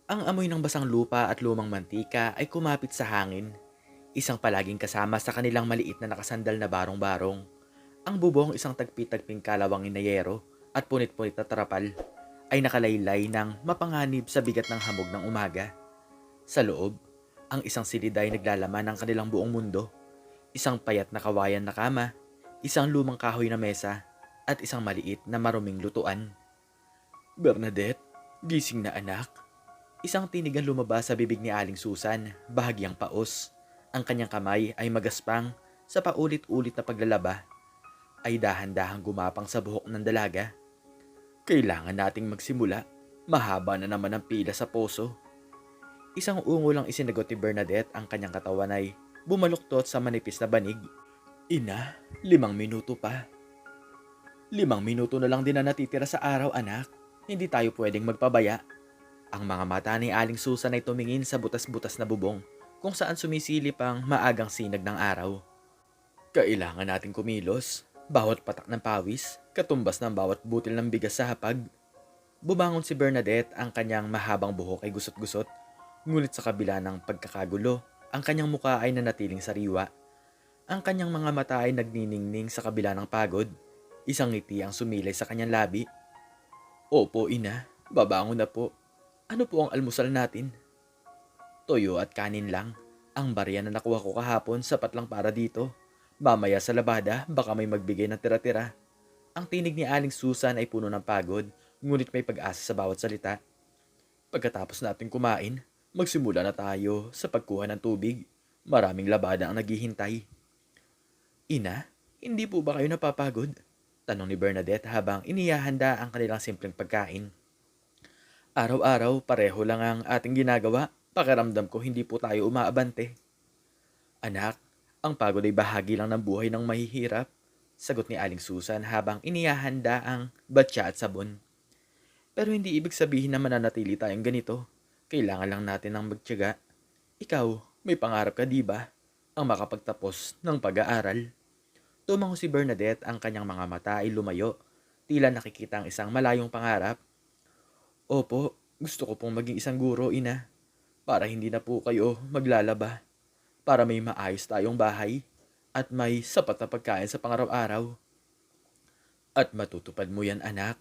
Ang amoy ng basang lupa at lumang mantika ay kumapit sa hangin, isang palaging kasama sa kanilang maliit na nakasandal na barong-barong. Ang bubong, isang tagpi-tagping kalawangin na yero at punit-punit na trapal, ay nakalaylay ng mapanganib sa bigat ng hamog ng umaga. Sa loob, ang isang silid ay naglalaman ng kanilang buong mundo. Isang payat na kawayan na kama, isang lumang kahoy na mesa, at isang maliit na maruming lutuan. Bernadette, gising na anak. Isang tinig ang lumabas sa bibig ni Aling Susan, bahagyang paos. Ang kanyang kamay ay magaspang sa paulit-ulit na paglalaba, ay dahan-dahang gumapang sa buhok ng dalaga. Kailangan nating magsimula. Mahaba na naman ang pila sa poso. Isang ungol ang isinagot ni Bernadette, ang kanyang katawan ay bumaluktot sa manipis na banig. Ina, 5 minuto pa. 5 minuto na lang din na natitira sa araw, anak. Hindi tayo pwedeng magpabaya. Ang mga mata ni Aling Susan ay tumingin sa butas-butas na bubong kung saan sumisilip ang maagang sinag ng araw. Kailangan nating kumilos. Bawat patak ng pawis, katumbas ng bawat butil ng bigas sa hapag. Bumangon si Bernadette, ang kanyang mahabang buhok ay gusot-gusot. Ngunit sa kabila ng pagkakagulo, ang kanyang muka ay nanatiling sariwa. Ang kanyang mga mata ay nagniningning sa kabila ng pagod. Isang ngiti ang sumilay sa kanyang labi. Opo, ina. Babangon na po. Ano po ang almusal natin? Toyo at kanin lang. Ang barya na nakuha ko kahapon sapat lang para dito. Mamaya sa labada, baka may magbigay ng tira-tira. Ang tinig ni Aling Susan ay puno ng pagod, ngunit may pag-asa sa bawat salita. Pagkatapos natin kumain, magsimula na tayo sa pagkuha ng tubig. Maraming labada ang naghihintay. Ina, hindi po ba kayo napapagod? Tanong ni Bernadette habang inihahanda ang kanilang simpleng pagkain. Araw-araw, pareho lang ang ating ginagawa. Pakiramdam ko hindi po tayo umaabante. Anak, ang pagod ay bahagi lang ng buhay ng mahihirap, sagot ni Aling Susan habang inihahanda ang batya at sabon. Pero hindi ibig sabihin na mananatili tayong ganito. Kailangan lang natin ng magtiyaga. Ikaw, may pangarap ka, di ba? Ang makapagtapos ng pag-aaral. Tumango si Bernadette, ang kanyang mga mata ay lumayo. Tila nakikita ang isang malayong pangarap. Opo, gusto ko pong maging isang guro, ina. Para hindi na po kayo maglalaba. Para may maayos tayong bahay. At may sapat na pagkain sa pangaraw-araw. At matutupad mo yan, anak.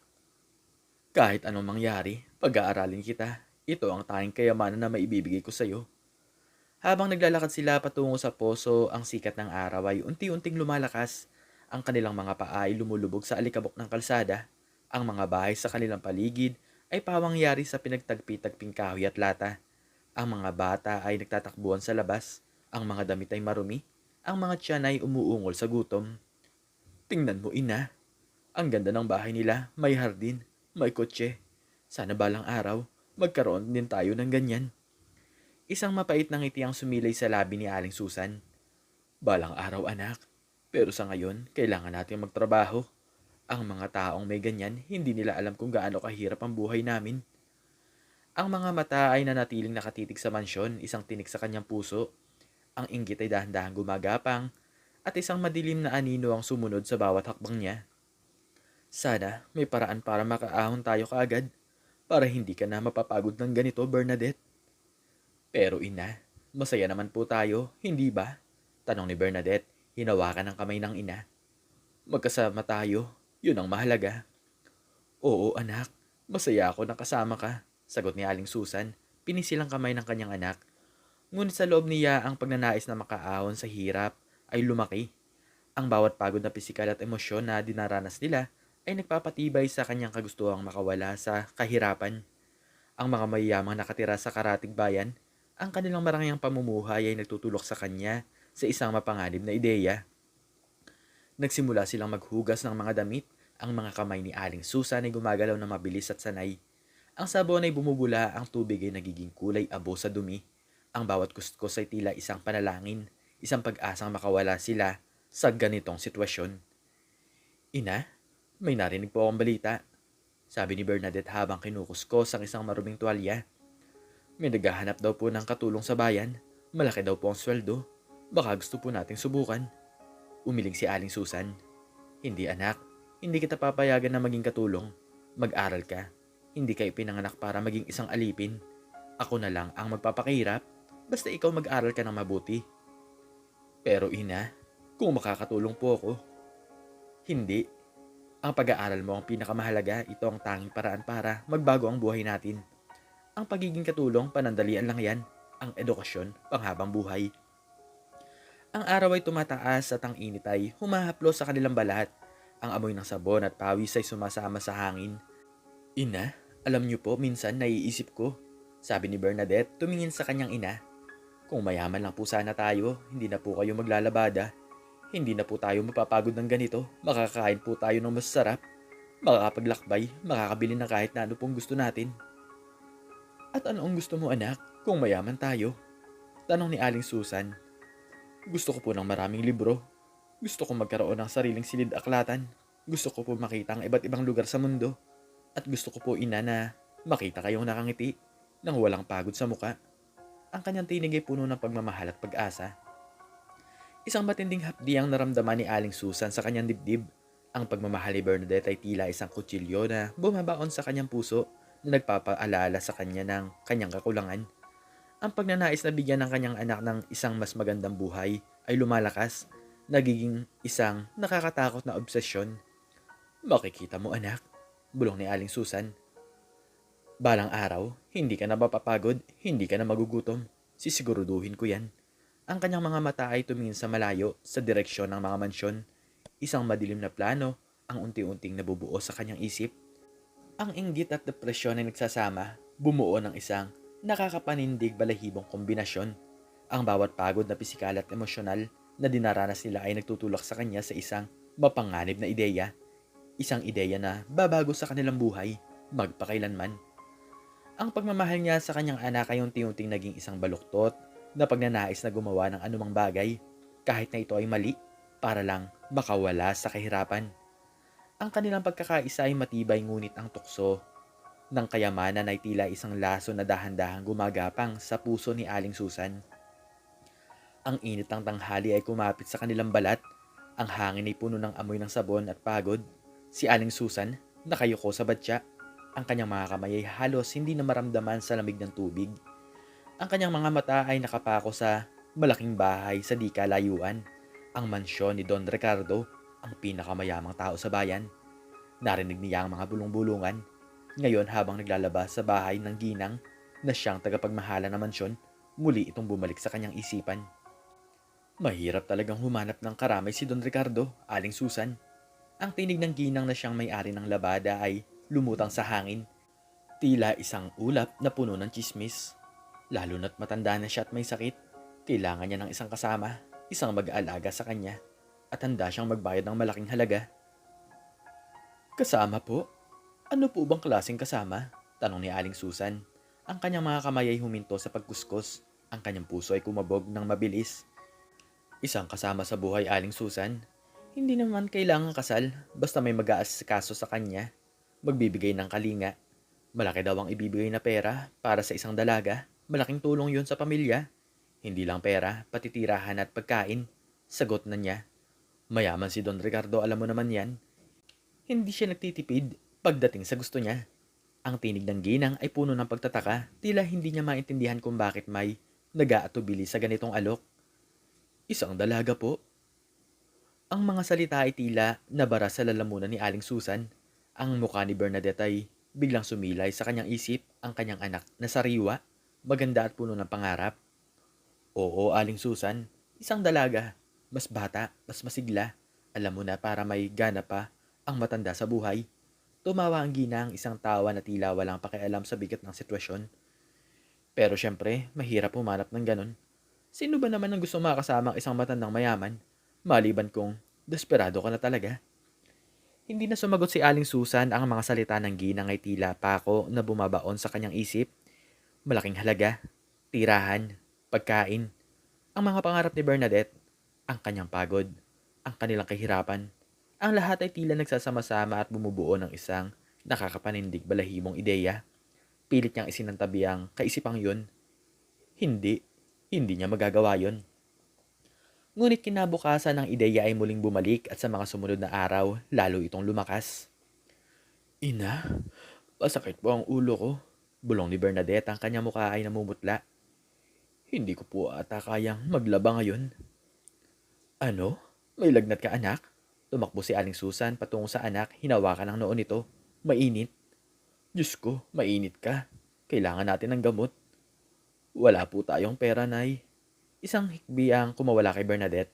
Kahit anong mangyari, pag-aaralin kita. Ito ang tanging kayamanan na maibibigay ko sa'yo. Habang naglalakad sila patungo sa poso, ang sikat ng araw ay unti-unting lumalakas. Ang kanilang mga paa ay lumulubog sa alikabok ng kalsada. Ang mga bahay sa kanilang paligid ay pawangyari sa pinagtagpi-tagping kahoy at lata. Ang mga bata ay nagtatakbuhan sa labas. Ang mga damit ay marumi. Ang mga tiyan ay umuungol sa gutom. Tingnan mo, ina. Ang ganda ng bahay nila. May hardin, may kotse. Sana balang araw, magkaroon din tayo ng ganyan. Isang mapait na ngiti ang sumilay sa labi ni Aling Susan. Balang araw, anak. Pero sa ngayon, kailangan natin magtrabaho. Ang mga taong may ganyan, hindi nila alam kung gaano kahirap ang buhay namin. Ang mga mata ay nanatiling nakatitig sa mansyon, isang tinik sa kanyang puso. Ang inggit ay dahan-dahan gumagapang, at isang madilim na anino ang sumunod sa bawat hakbang niya. Sana may paraan para makaahon tayo kaagad, para hindi ka na mapapagod ng ganito, Bernadette. Pero ina, masaya naman po tayo, hindi ba? Tanong ni Bernadette, hinawakan ng kamay ng ina. Magkasama tayo, yun ang mahalaga. Oo, anak, masaya ako na kasama ka, sagot ni Aling Susan, pinisilang kamay ng kanyang anak. Ngunit sa loob niya, ang pagnanais na makaahon sa hirap ay lumaki. Ang bawat pagod na pisikal at emosyon na dinaranas nila ay nagpapatibay sa kanyang kagustuhang makawala sa kahirapan. Ang mga mayayamang nakatira sa karatig bayan, ang kanilang marangyang pamumuhay ay nagtutulok sa kanya sa isang mapanganib na ideya. Nagsimula silang maghugas ng mga damit. Ang mga kamay ni Aling Susan ay gumagalaw ng mabilis at sanay. Ang sabon ay bumubula, ang tubig ay nagiging kulay abo sa dumi. Ang bawat kustkos ay tila isang panalangin, isang pag-asang makawala sila sa ganitong sitwasyon. Ina, may narinig po akong balita, sabi ni Bernadette habang kinukuskos ang isang maruming tuwalya. May naghahanap daw po ng katulong sa bayan. Malaki daw po ang sweldo. Baka gusto po nating subukan. Umiling si Aling Susan. Hindi, anak, hindi kita papayagan na maging katulong. Mag-aral ka. Hindi ka ipinanganak para maging isang alipin. Ako na lang ang magpapakahirap, basta ikaw mag-aral ka ng mabuti. Pero ina, kung makakatulong po ako, hindi. Ang pag-aaral mo ang pinakamahalaga, ito ang tanging paraan para magbago ang buhay natin. Ang pagiging katulong, panandalian lang yan. Ang edukasyon, panghabang buhay. Ang araw ay tumataas at ang init ay humahaplos sa kanilang balat. Ang amoy ng sabon at pawis ay sumasama sa hangin. Ina, alam niyo po, minsan naiisip ko, sabi ni Bernadette tumingin sa kanyang ina. Kung mayaman lang po sana tayo, hindi na po kayo maglalabada. Hindi na po tayo mapapagod ng ganito. Makakain po tayo ng masarap. Makakapaglakbay, makakabili ng kahit na ano pong gusto natin. At ano ang gusto mo anak, kung mayaman tayo? Tanong ni Aling Susan. Gusto ko po ng maraming libro. Gusto ko magkaroon ng sariling silid-aklatan. Gusto ko po makita ang iba't ibang lugar sa mundo. At gusto ko po ina na makita kayong nakangiti nang walang pagod sa muka. Ang kanyang tinig ay puno ng pagmamahal at pag-asa. Isang matinding hapdi ang naramdaman ni Aling Susan sa kanyang dibdib. Ang pagmamahal ni Bernadette ay tila isang kutsilyo na bumabaon sa kanyang puso na nagpapaalala sa kanya ng kanyang kakulangan. Ang pagnanais na bigyan ng kanyang anak ng isang mas magandang buhay ay lumalakas, nagiging isang nakakatakot na obsesyon. Makikita mo anak, bulong ni Aling Susan. Balang araw, hindi ka na mapapagod, hindi ka na magugutom. Sisiguruduhin ko yan. Ang kanyang mga mata ay tumingin sa malayo sa direksyon ng mga mansyon. Isang madilim na plano ang unti-unting nabubuo sa kanyang isip. Ang inggit at depresyon ay nagsasama, bumuo ng isang nakakapanindig balahibong kombinasyon. Ang bawat pagod na pisikal at emosyonal na dinaranas nila ay nagtutulak sa kanya sa isang mapanganib na ideya. Isang ideya na babago sa kanilang buhay, magpakailanman. Ang pagmamahal niya sa kanyang anak ay unti-unting naging isang baluktot na pagnanais na gumawa ng anumang bagay, kahit na ito ay mali, para lang makawala sa kahirapan. Ang kanilang pagkakaisa ay matibay ngunit ang tukso ng kayamanan ay tila isang laso na dahan-dahang gumagapang sa puso ni Aling Susan. Ang init ng tanghali ay kumapit sa kanilang balat. Ang hangin ay puno ng amoy ng sabon at pagod. Si Aling Susan nakayuko sa batya. Ang kanyang mga kamay ay halos hindi na maramdaman sa lamig ng tubig. Ang kanyang mga mata ay nakapako sa malaking bahay sa di kalayuan. Ang mansyon ni Don Ricardo, ang pinakamayamang tao sa bayan. Narinig niya ang mga bulong-bulungan. Ngayon habang naglalabas sa bahay ng ginang na siyang tagapagmahala ng mansyon, muli itong bumalik sa kanyang isipan. Mahirap talagang humanap ng karamay si Don Ricardo, Aling Susan. Ang tinig ng ginang na siyang may-ari ng labada ay lumutang sa hangin. Tila isang ulap na puno ng tsismis. Lalo na't matanda na siya at may sakit, kailangan niya ng isang kasama, isang mag-aalaga sa kanya, at handa siyang magbayad ng malaking halaga. Kasama po? Ano po bang klaseng kasama? Tanong ni Aling Susan. Ang kanyang mga kamay ay huminto sa pagkuskus. Ang kanyang puso ay kumabog ng mabilis. Isang kasama sa buhay, Aling Susan. Hindi naman kailangan kasal, basta may mag-aasikaso sa kanya. Magbibigay ng kalinga. Malaki daw ang ibibigay na pera para sa isang dalaga. Malaking tulong yun sa pamilya. Hindi lang pera, pati tirahan at pagkain. Sagot na niya. Mayaman si Don Ricardo, alam mo naman yan. Hindi siya nagtitipid pagdating sa gusto niya. Ang tinig ng ginang ay puno ng pagtataka. Tila hindi niya maintindihan kung bakit may nag-aatubili sa ganitong alok. Isang dalaga po. Ang mga salita ay tila nabara sa lalamunan ni Aling Susan. Ang mukha ni Bernadette ay biglang sumilay sa kanyang isip. Ang kanyang anak na sariwa, maganda at puno ng pangarap. Oo, Aling Susan, isang dalaga. Mas bata, mas masigla. Alam mo na para may gana pa ang matanda sa buhay. Tumawa ang ginang, isang tawa na tila walang pakialam sa bigat ng sitwasyon. Pero syempre, mahirap humanap ng ganon. Sino ba naman ang gusto makasama ang isang matandang mayaman? Maliban kung desperado ka na talaga. Hindi na sumagot si Aling Susan. Ang mga salita ng ginang ay tila pako na bumabaon sa kanyang isip. Malaking halaga, tirahan, pagkain. Ang mga pangarap ni Bernadette, ang kanyang pagod, ang kanilang kahirapan. Ang lahat ay tila nagsasama-sama at bumubuo ng isang nakakapanindig balahibong ideya. Pilit niyang isinantabi ang kaisipang yun. Hindi, hindi niya magagawa yun. Ngunit kinabukasan ng ideya ay muling bumalik at sa mga sumunod na araw, lalo itong lumakas. Ina, masakit po ang ulo ko. Bulong ni Bernadette, ang kanyang mukha ay namumutla. Hindi ko po ata kayang maglaba ngayon. Ano? May lagnat ka, anak? Tumakbo si Aling Susan patungo sa anak, hinawakan ang noo nito. Mainit. Diyos ko, mainit ka. Kailangan natin ng gamot. Wala po tayong pera, Nay. Isang hikbi ang kumawala kay Bernadette.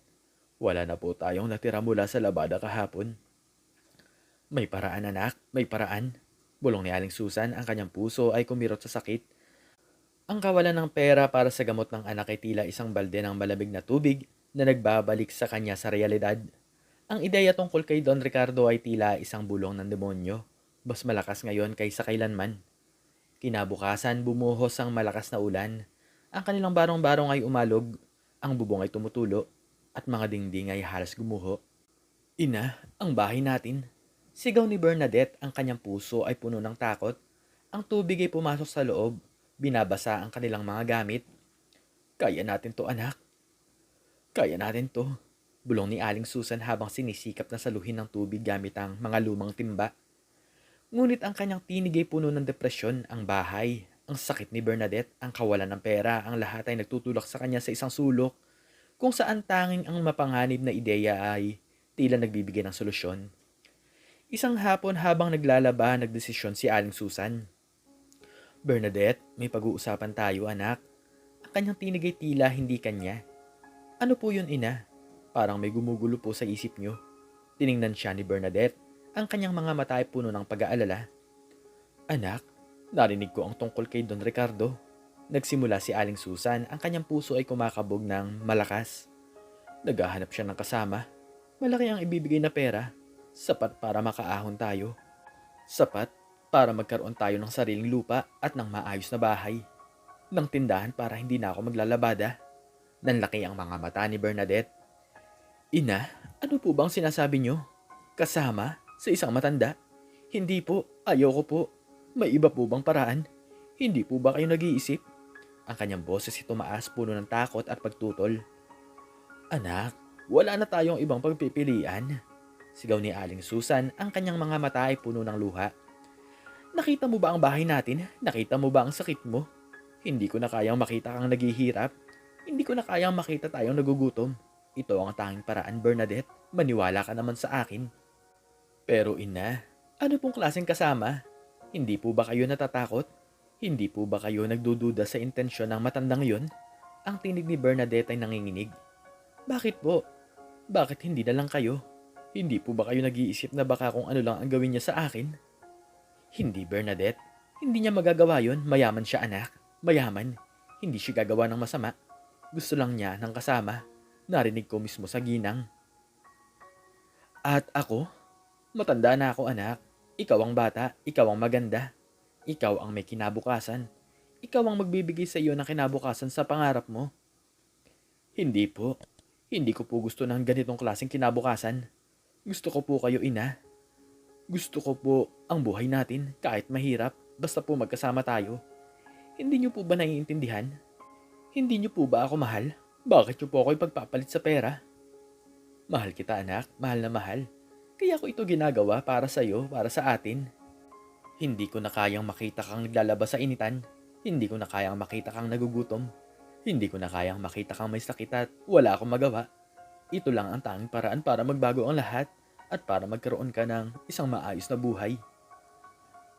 Wala na po tayong natira mula sa labada kahapon. May paraan, anak, may paraan. Bulong ni Aling Susan, ang kanyang puso ay kumirot sa sakit. Ang kawalan ng pera para sa gamot ng anak ay tila isang balde ng malamig na tubig na nagbabalik sa kanya sa realidad. Ang ideya tungkol kay Don Ricardo ay tila isang bulong ng demonyo. Mas malakas ngayon kaysa kailanman. Kinabukasan, bumuhos ang malakas na ulan. Ang kanilang barong-barong ay umalog, ang bubong ay tumutulo, at mga dingding ay halos gumuho. Ina, ang bahay natin. Sigaw ni Bernadette, ang kanyang puso ay puno ng takot. Ang tubig ay pumasok sa loob, binabasa ang kanilang mga gamit. Kaya natin to, anak. Kaya natin to. Bulong ni Aling Susan habang sinisikap na saluhin ng tubig gamit ang mga lumang timba. Ngunit ang kanyang tinig ay puno ng depresyon, ang bahay, ang sakit ni Bernadette, ang kawalan ng pera, ang lahat ay nagtutulak sa kanya sa isang sulok, kung saan tanging ang mapanganib na ideya ay tila nagbibigay ng solusyon. Isang hapon habang naglalaba, nagdesisyon si Aling Susan. Bernadette, may pag-uusapan tayo, anak. Ang kanyang tinig ay tila hindi kanya. Ano po yun, ina? Parang may gumugulo po sa isip niyo. Tiningnan siya ni Bernadette. Ang kanyang mga mata ay puno ng pag-aalala. Anak, narinig ko ang tungkol kay Don Ricardo. Nagsimula si Aling Susan, ang kanyang puso ay kumakabog ng malakas. Naghahanap siya ng kasama. Malaki ang ibibigay na pera. Sapat para makaahon tayo. Sapat para magkaroon tayo ng sariling lupa at ng maayos na bahay. Ng tindahan para hindi na ako maglalabada. Nanlaki ang mga mata ni Bernadette. Ina, ano po bang sinasabi niyo? Kasama? Sa isang matanda? Hindi po, ayoko po. May iba po bang paraan? Hindi po ba kayo nag-iisip? Ang kanyang boses ay tumaas, puno ng takot at pagtutol. Anak, wala na tayong ibang pagpipilian. Sigaw ni Aling Susan, ang kanyang mga mata ay puno ng luha. Nakita mo ba ang bahay natin? Nakita mo ba ang sakit mo? Hindi ko na kayang makita kang naghihirap. Hindi ko na kayang makita tayong nagugutom. Ito ang tanging paraan, Bernadette. Maniwala ka naman sa akin. Pero ina, ano pong klaseng kasama? Hindi po ba kayo natatakot? Hindi po ba kayo nagdududa sa intensyon ng matandang yon? Ang tinig ni Bernadette ay nanginginig. Bakit po? Bakit hindi na lang kayo? Hindi po ba kayo nag-iisip na baka kung ano lang ang gawin niya sa akin? Hindi, Bernadette. Hindi niya magagawa yon. Mayaman siya, anak. Mayaman. Hindi siya gagawa ng masama. Gusto lang niya ng kasama. Narinig ko mismo sa ginang. At ako? Matanda na ako, anak. Ikaw ang bata, ikaw ang maganda. Ikaw ang may kinabukasan. Ikaw ang magbibigay sa iyo ng kinabukasan sa pangarap mo. Hindi po. Hindi ko po gusto ng ganitong klaseng kinabukasan. Gusto ko po kayo, ina. Gusto ko po ang buhay natin kahit mahirap, basta po magkasama tayo. Hindi niyo po ba naiintindihan? Hindi niyo po ba ako mahal? Bakit niyo po ako ipagpapalit sa pera? Mahal kita, anak. Mahal na mahal. Kaya ko ito ginagawa para sa iyo, para sa atin. Hindi ko na kayang makita kang naglalabas sa initan. Hindi ko na kayang makita kang nagugutom. Hindi ko na kayang makita kang may sakit at wala akong magawa. Ito lang ang tanging paraan para magbago ang lahat at para magkaroon ka ng isang maayos na buhay.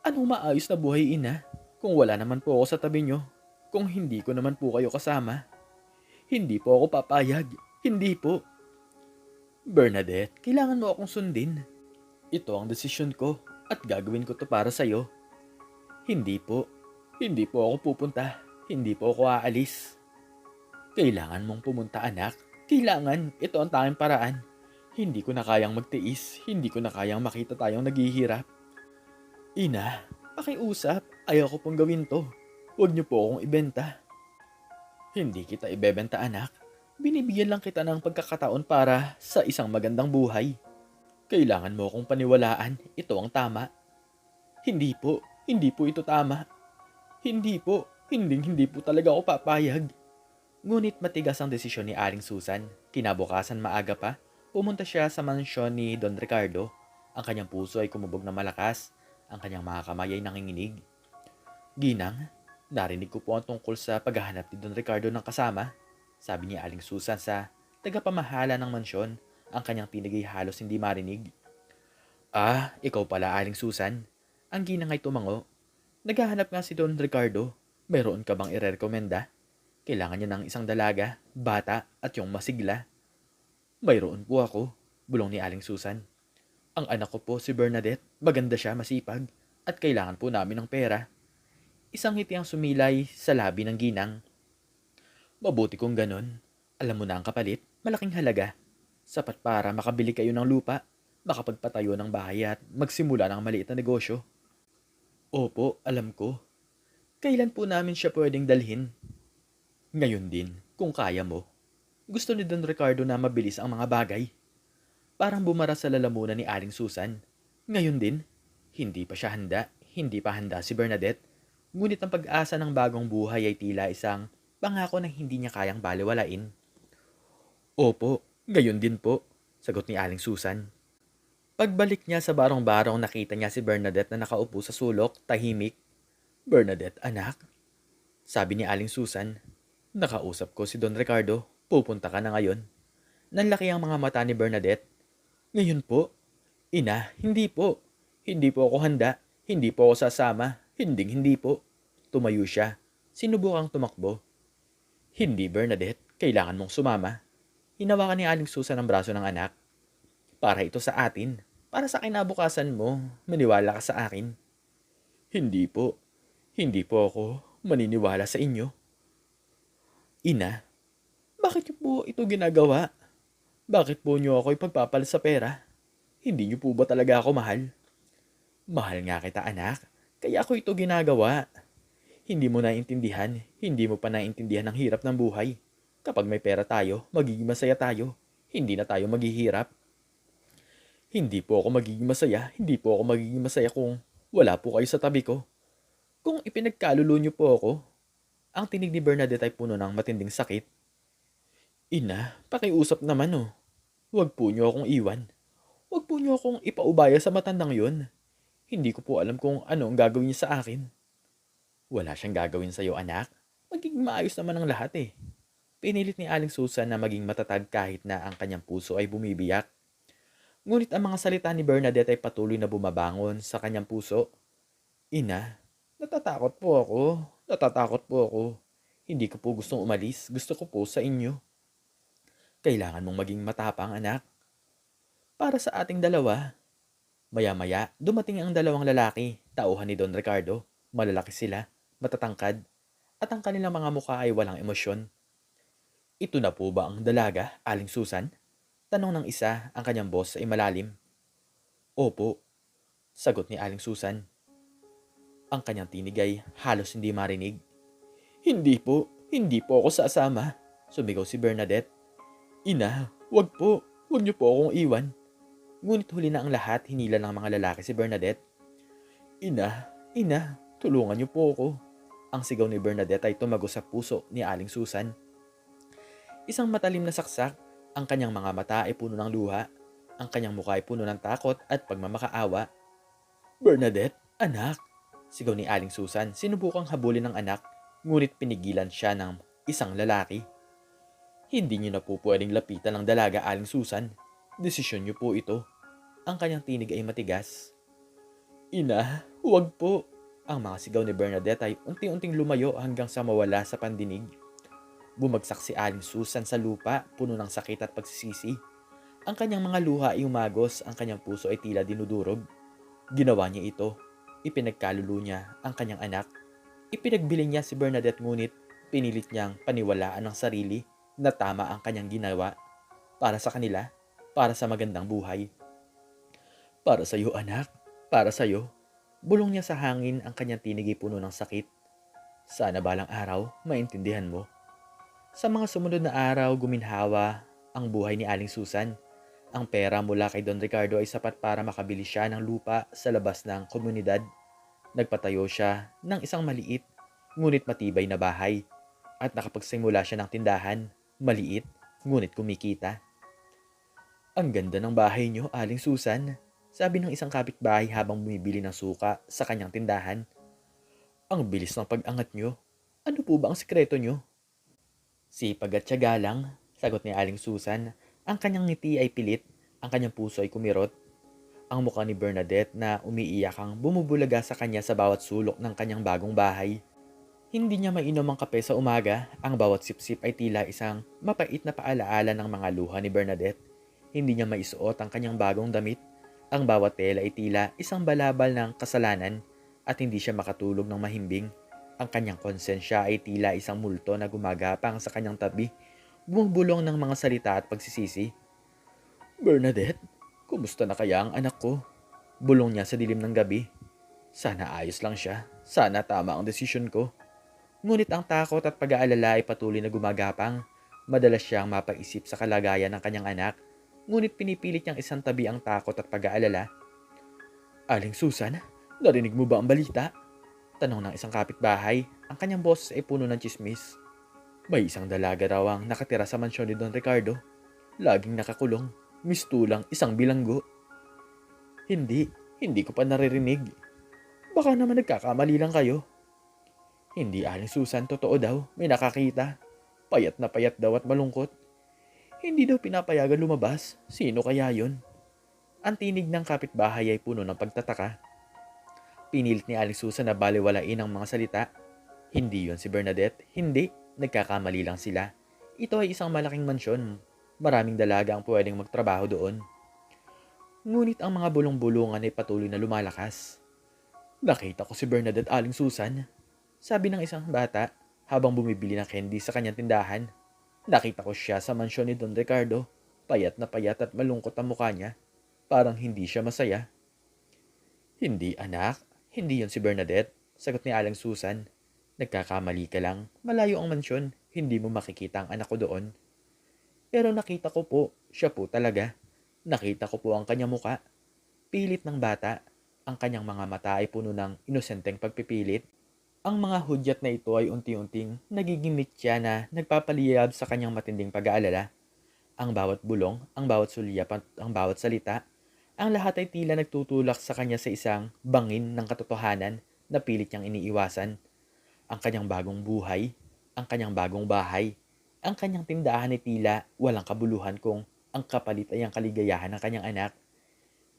Anong maayos na buhay, ina? Kung wala naman po ako sa tabi niyo. Kung hindi ko naman po kayo kasama. Hindi po ako papayag. Hindi po. Bernadette, kailangan mo akong sundin. Ito ang desisyon ko at gagawin ko to para sa'yo. Hindi po. Hindi po ako pupunta. Hindi po ako aalis. Kailangan mong pumunta, anak. Kailangan. Ito ang tanging paraan. Hindi ko na kayang magtiis. Hindi ko na kayang makita tayong naghihirap. Ina, pakiusap. Ayaw ko pong gawin to. Huwag niyo po akong ibenta. Hindi kita ibebenta, anak. Binibigyan lang kita ng pagkakataon para sa isang magandang buhay. Kailangan mo akong paniwalaan. Ito ang tama. Hindi po. Hindi po ito tama. Hindi po. Hindi po talaga ako papayag. Ngunit matigas ang desisyon ni Aling Susan. Kinabukasan maaga pa, pumunta siya sa mansyon ni Don Ricardo. Ang kanyang puso ay kumubog na malakas. Ang kanyang mga kamay ay nanginginig. Ginang, narinig ko po ang tungkol sa paghahanap ni Don Ricardo ng kasama. Sabi ni Aling Susan sa tagapamahala ng mansyon, ang kanyang tinigay halos hindi marinig. Ah, ikaw pala Aling Susan. Ang ginang ay tumango. Naghahanap nga si Don Ricardo. Mayroon ka bang irerekomenda? Kailangan niya ng isang dalaga, bata at yung masigla. Mayroon po ako, bulong ni Aling Susan. Ang anak ko po si Bernadette, maganda siya, masipag, at kailangan po namin ng pera. Isang ngiti ang sumilay sa labi ng ginang. Mabuti kung ganon. Alam mo na ang kapalit, malaking halaga. Sapat para makabili kayo ng lupa, makapagpatayo ng bahay at magsimula ng maliit na negosyo. Opo, alam ko. Kailan po namin siya pwedeng dalhin? Ngayon din, kung kaya mo. Gusto ni Don Ricardo na mabilis ang mga bagay. Parang bumara sa lalamunan ni Aling Susan. Ngayon din, hindi pa siya handa, hindi pa handa si Bernadette. Ngunit ang pag-asa ng bagong buhay ay tila isang pangako na hindi niya kayang baliwalain. Opo, gayon din po, sagot ni Aling Susan. Pagbalik niya sa barong-barong nakita niya si Bernadette na nakaupo sa sulok, tahimik. Bernadette, anak? Sabi ni Aling Susan. Nakausap ko si Don Ricardo, pupunta ka na ngayon. Nanlaki ang mga mata ni Bernadette. Ngayon po? Ina, hindi po. Hindi po ako handa. Hindi po ako sasama. Hindi po. Tumayo siya. Sinubukang tumakbo. Hindi, Bernadette. Kailangan mong sumama. Hinawakan ni Aling Susan ang braso ng anak. Para ito sa atin. Para sa kinabukasan mo. Maniwala ka sa akin. Hindi po. Hindi po ako maniniwala sa inyo. Ina, bakit niyo po ito ginagawa? Bakit po niyo ako ipagpapalit sa pera? Hindi niyo po ba talaga ako mahal? Mahal nga kita anak, kaya ako ito ginagawa. Hindi mo naiintindihan, hindi mo pa naiintindihan ang hirap ng buhay. Kapag may pera tayo, magiging masaya tayo. Hindi na tayo maghihirap. Hindi po ako magiging masaya, hindi po ako magiging masaya kung wala po kayo sa tabi ko. Kung ipinagkalulo niyo po ako. Ang tinig ni Bernadette ay puno ng matinding sakit. Ina, pakiusap naman oh. Huwag po niyo akong iwan. Huwag po niyo akong ipaubaya sa matandang yun. Hindi ko po alam kung ano ang gagawin niya sa akin. Wala siyang gagawin sa iyo, anak. Magiging maayos naman ang lahat eh. Pinilit ni Aling Susan na maging matatag kahit na ang kanyang puso ay bumibiyak. Ngunit ang mga salita ni Bernadette ay patuloy na bumabangon sa kanyang puso. Ina, natatakot po ako. Natatakot po ako. Hindi ko po gustong umalis. Gusto ko po sa inyo. Kailangan mong maging matapang, anak. Para sa ating dalawa. Maya-maya, dumating ang dalawang lalaki, tauhan ni Don Ricardo. Malalaki sila, matatangkad, at ang kanilang mga mukha ay walang emosyon. Ito na po ba ang dalaga, Aling Susan? Tanong ng isa, ang kanyang boss ay malalim. Opo, sagot ni Aling Susan. Ang kanyang tinig ay halos hindi marinig. Hindi po ako sasama, sumigaw si Bernadette. Ina, wag po, wag niyo po akong iwan. Ngunit huli na ang lahat, hinila ng mga lalaki si Bernadette. Ina, tulungan niyo po ako. Ang sigaw ni Bernadette ay tumago sa puso ni Aling Susan. Isang matalim na saksak, ang kanyang mga mata ay puno ng luha. Ang kanyang mukha ay puno ng takot at pagmamakaawa. Bernadette, anak! Sigaw ni Aling Susan, sinubukang habulin ng anak, ngunit pinigilan siya ng isang lalaki. Hindi niyo na po pwedeng lapitan ng dalaga, Aling Susan. Desisyon niyo po ito. Ang kanyang tinig ay matigas. Ina, huwag po. Ang mga sigaw ni Bernadette ay unti-unting lumayo hanggang sa mawala sa pandinig. Bumagsak si Aling Susan sa lupa, puno ng sakit at pagsisisi. Ang kanyang mga luha ay umagos, ang kanyang puso ay tila dinudurog. Ginawa niya ito. Ipinagkalulo niya ang kanyang anak. Ipinagbiling niya si Bernadette ngunit pinilit niyang paniwalaan ng sarili na tama ang kanyang ginawa para sa kanila, para sa magandang buhay. Para sa iyo anak, para sa iyo. Bulong niya sa hangin, ang kanyang tinig ay puno ng sakit. Sana balang araw maintindihan mo. Sa mga sumunod na araw, guminhawa ang buhay ni Aling Susan. Ang pera mula kay Don Ricardo ay sapat para makabili siya ng lupa sa labas ng komunidad. Nagpatayo siya ng isang maliit, ngunit matibay na bahay. At nakapagsimula siya ng tindahan, maliit, ngunit kumikita. Ang ganda ng bahay niyo, Aling Susan, sabi ng isang kapitbahay habang bumibili ng suka sa kanyang tindahan. Ang bilis ng pag-angat nyo. Ano po ba ang sikreto nyo? Sipag at tiyaga lang, sagot ni Aling Susan. Ang kanyang ngiti ay pilit, ang kanyang puso ay kumirot. Ang mukha ni Bernadette na umiiyak ang bumubulaga sa kanya sa bawat sulok ng kanyang bagong bahay. Hindi niya mainom ang kape sa umaga, ang bawat sipsip ay tila isang mapait na paalaala ng mga luha ni Bernadette. Hindi niya maisuot ang kanyang bagong damit. Ang bawat tela ay tila isang balabal ng kasalanan at hindi siya makatulog ng mahimbing. Ang kanyang konsensya ay tila isang multo na gumagapang sa kanyang tabi, bumubulong ng mga salita at pagsisisi. Bernadette, kumusta na kaya ang anak ko? Bulong niya sa dilim ng gabi. Sana ayos lang siya. Sana tama ang desisyon ko. Ngunit ang takot at pag-aalala ay patuloy na gumagapang. Madalas siyang mapaisip sa kalagayan ng kanyang anak, ngunit pinipilit niyang isang tabi ang takot at pag-aalala. Aling Susan, narinig mo ba ang balita? Tanong ng isang kapitbahay, ang kanyang boses ay puno ng chismis. May isang dalaga raw ang nakatira sa mansyon ni Don Ricardo. Laging nakakulong, mistulang isang bilanggo. Hindi, hindi ko pa naririnig. Baka naman nagkakamali lang kayo. Hindi, Aling Susan, totoo daw, may nakakita. Payat na payat daw at malungkot. Hindi daw pinapayagan lumabas. Sino kaya yun? Ang tinig ng kapitbahay ay puno ng pagtataka. Pinilit ni Aling Susan na baliwalain ang mga salita. Hindi yon si Bernadette. Hindi, nagkakamali lang sila. Ito ay isang malaking mansyon. Maraming dalaga ang pwedeng magtrabaho doon. Ngunit ang mga bulong-bulungan ay patuloy na lumalakas. Nakita ko si Bernadette, Aling Susan. Sabi ng isang bata habang bumibili ng candy sa kanyang tindahan. Nakita ko siya sa mansyon ni Don Ricardo. Payat na payat at malungkot ang mukha niya. Parang hindi siya masaya. Hindi, anak. Hindi yon si Bernadette. Sagot ni Aling Susan. Nagkakamali ka lang. Malayo ang mansyon. Hindi mo makikita ang anak ko doon. Pero nakita ko po. Siya po talaga. Nakita ko po ang kanyang muka. Pilit ng bata. Ang kanyang mga mata ay puno ng inosenteng pagpipilit. Ang mga hudyat na ito ay unti-unting nagiging mitya na nagpapaliyab sa kanyang matinding pag-aalala. Ang bawat bulong, ang bawat sulyap at ang bawat salita, ang lahat ay tila nagtutulak sa kanya sa isang bangin ng katotohanan na pilit niyang iniiwasan. Ang kanyang bagong buhay, ang kanyang bagong bahay, ang kanyang tindahan ay tila walang kabuluhan kung ang kapalit ay ang kaligayahan ng kanyang anak.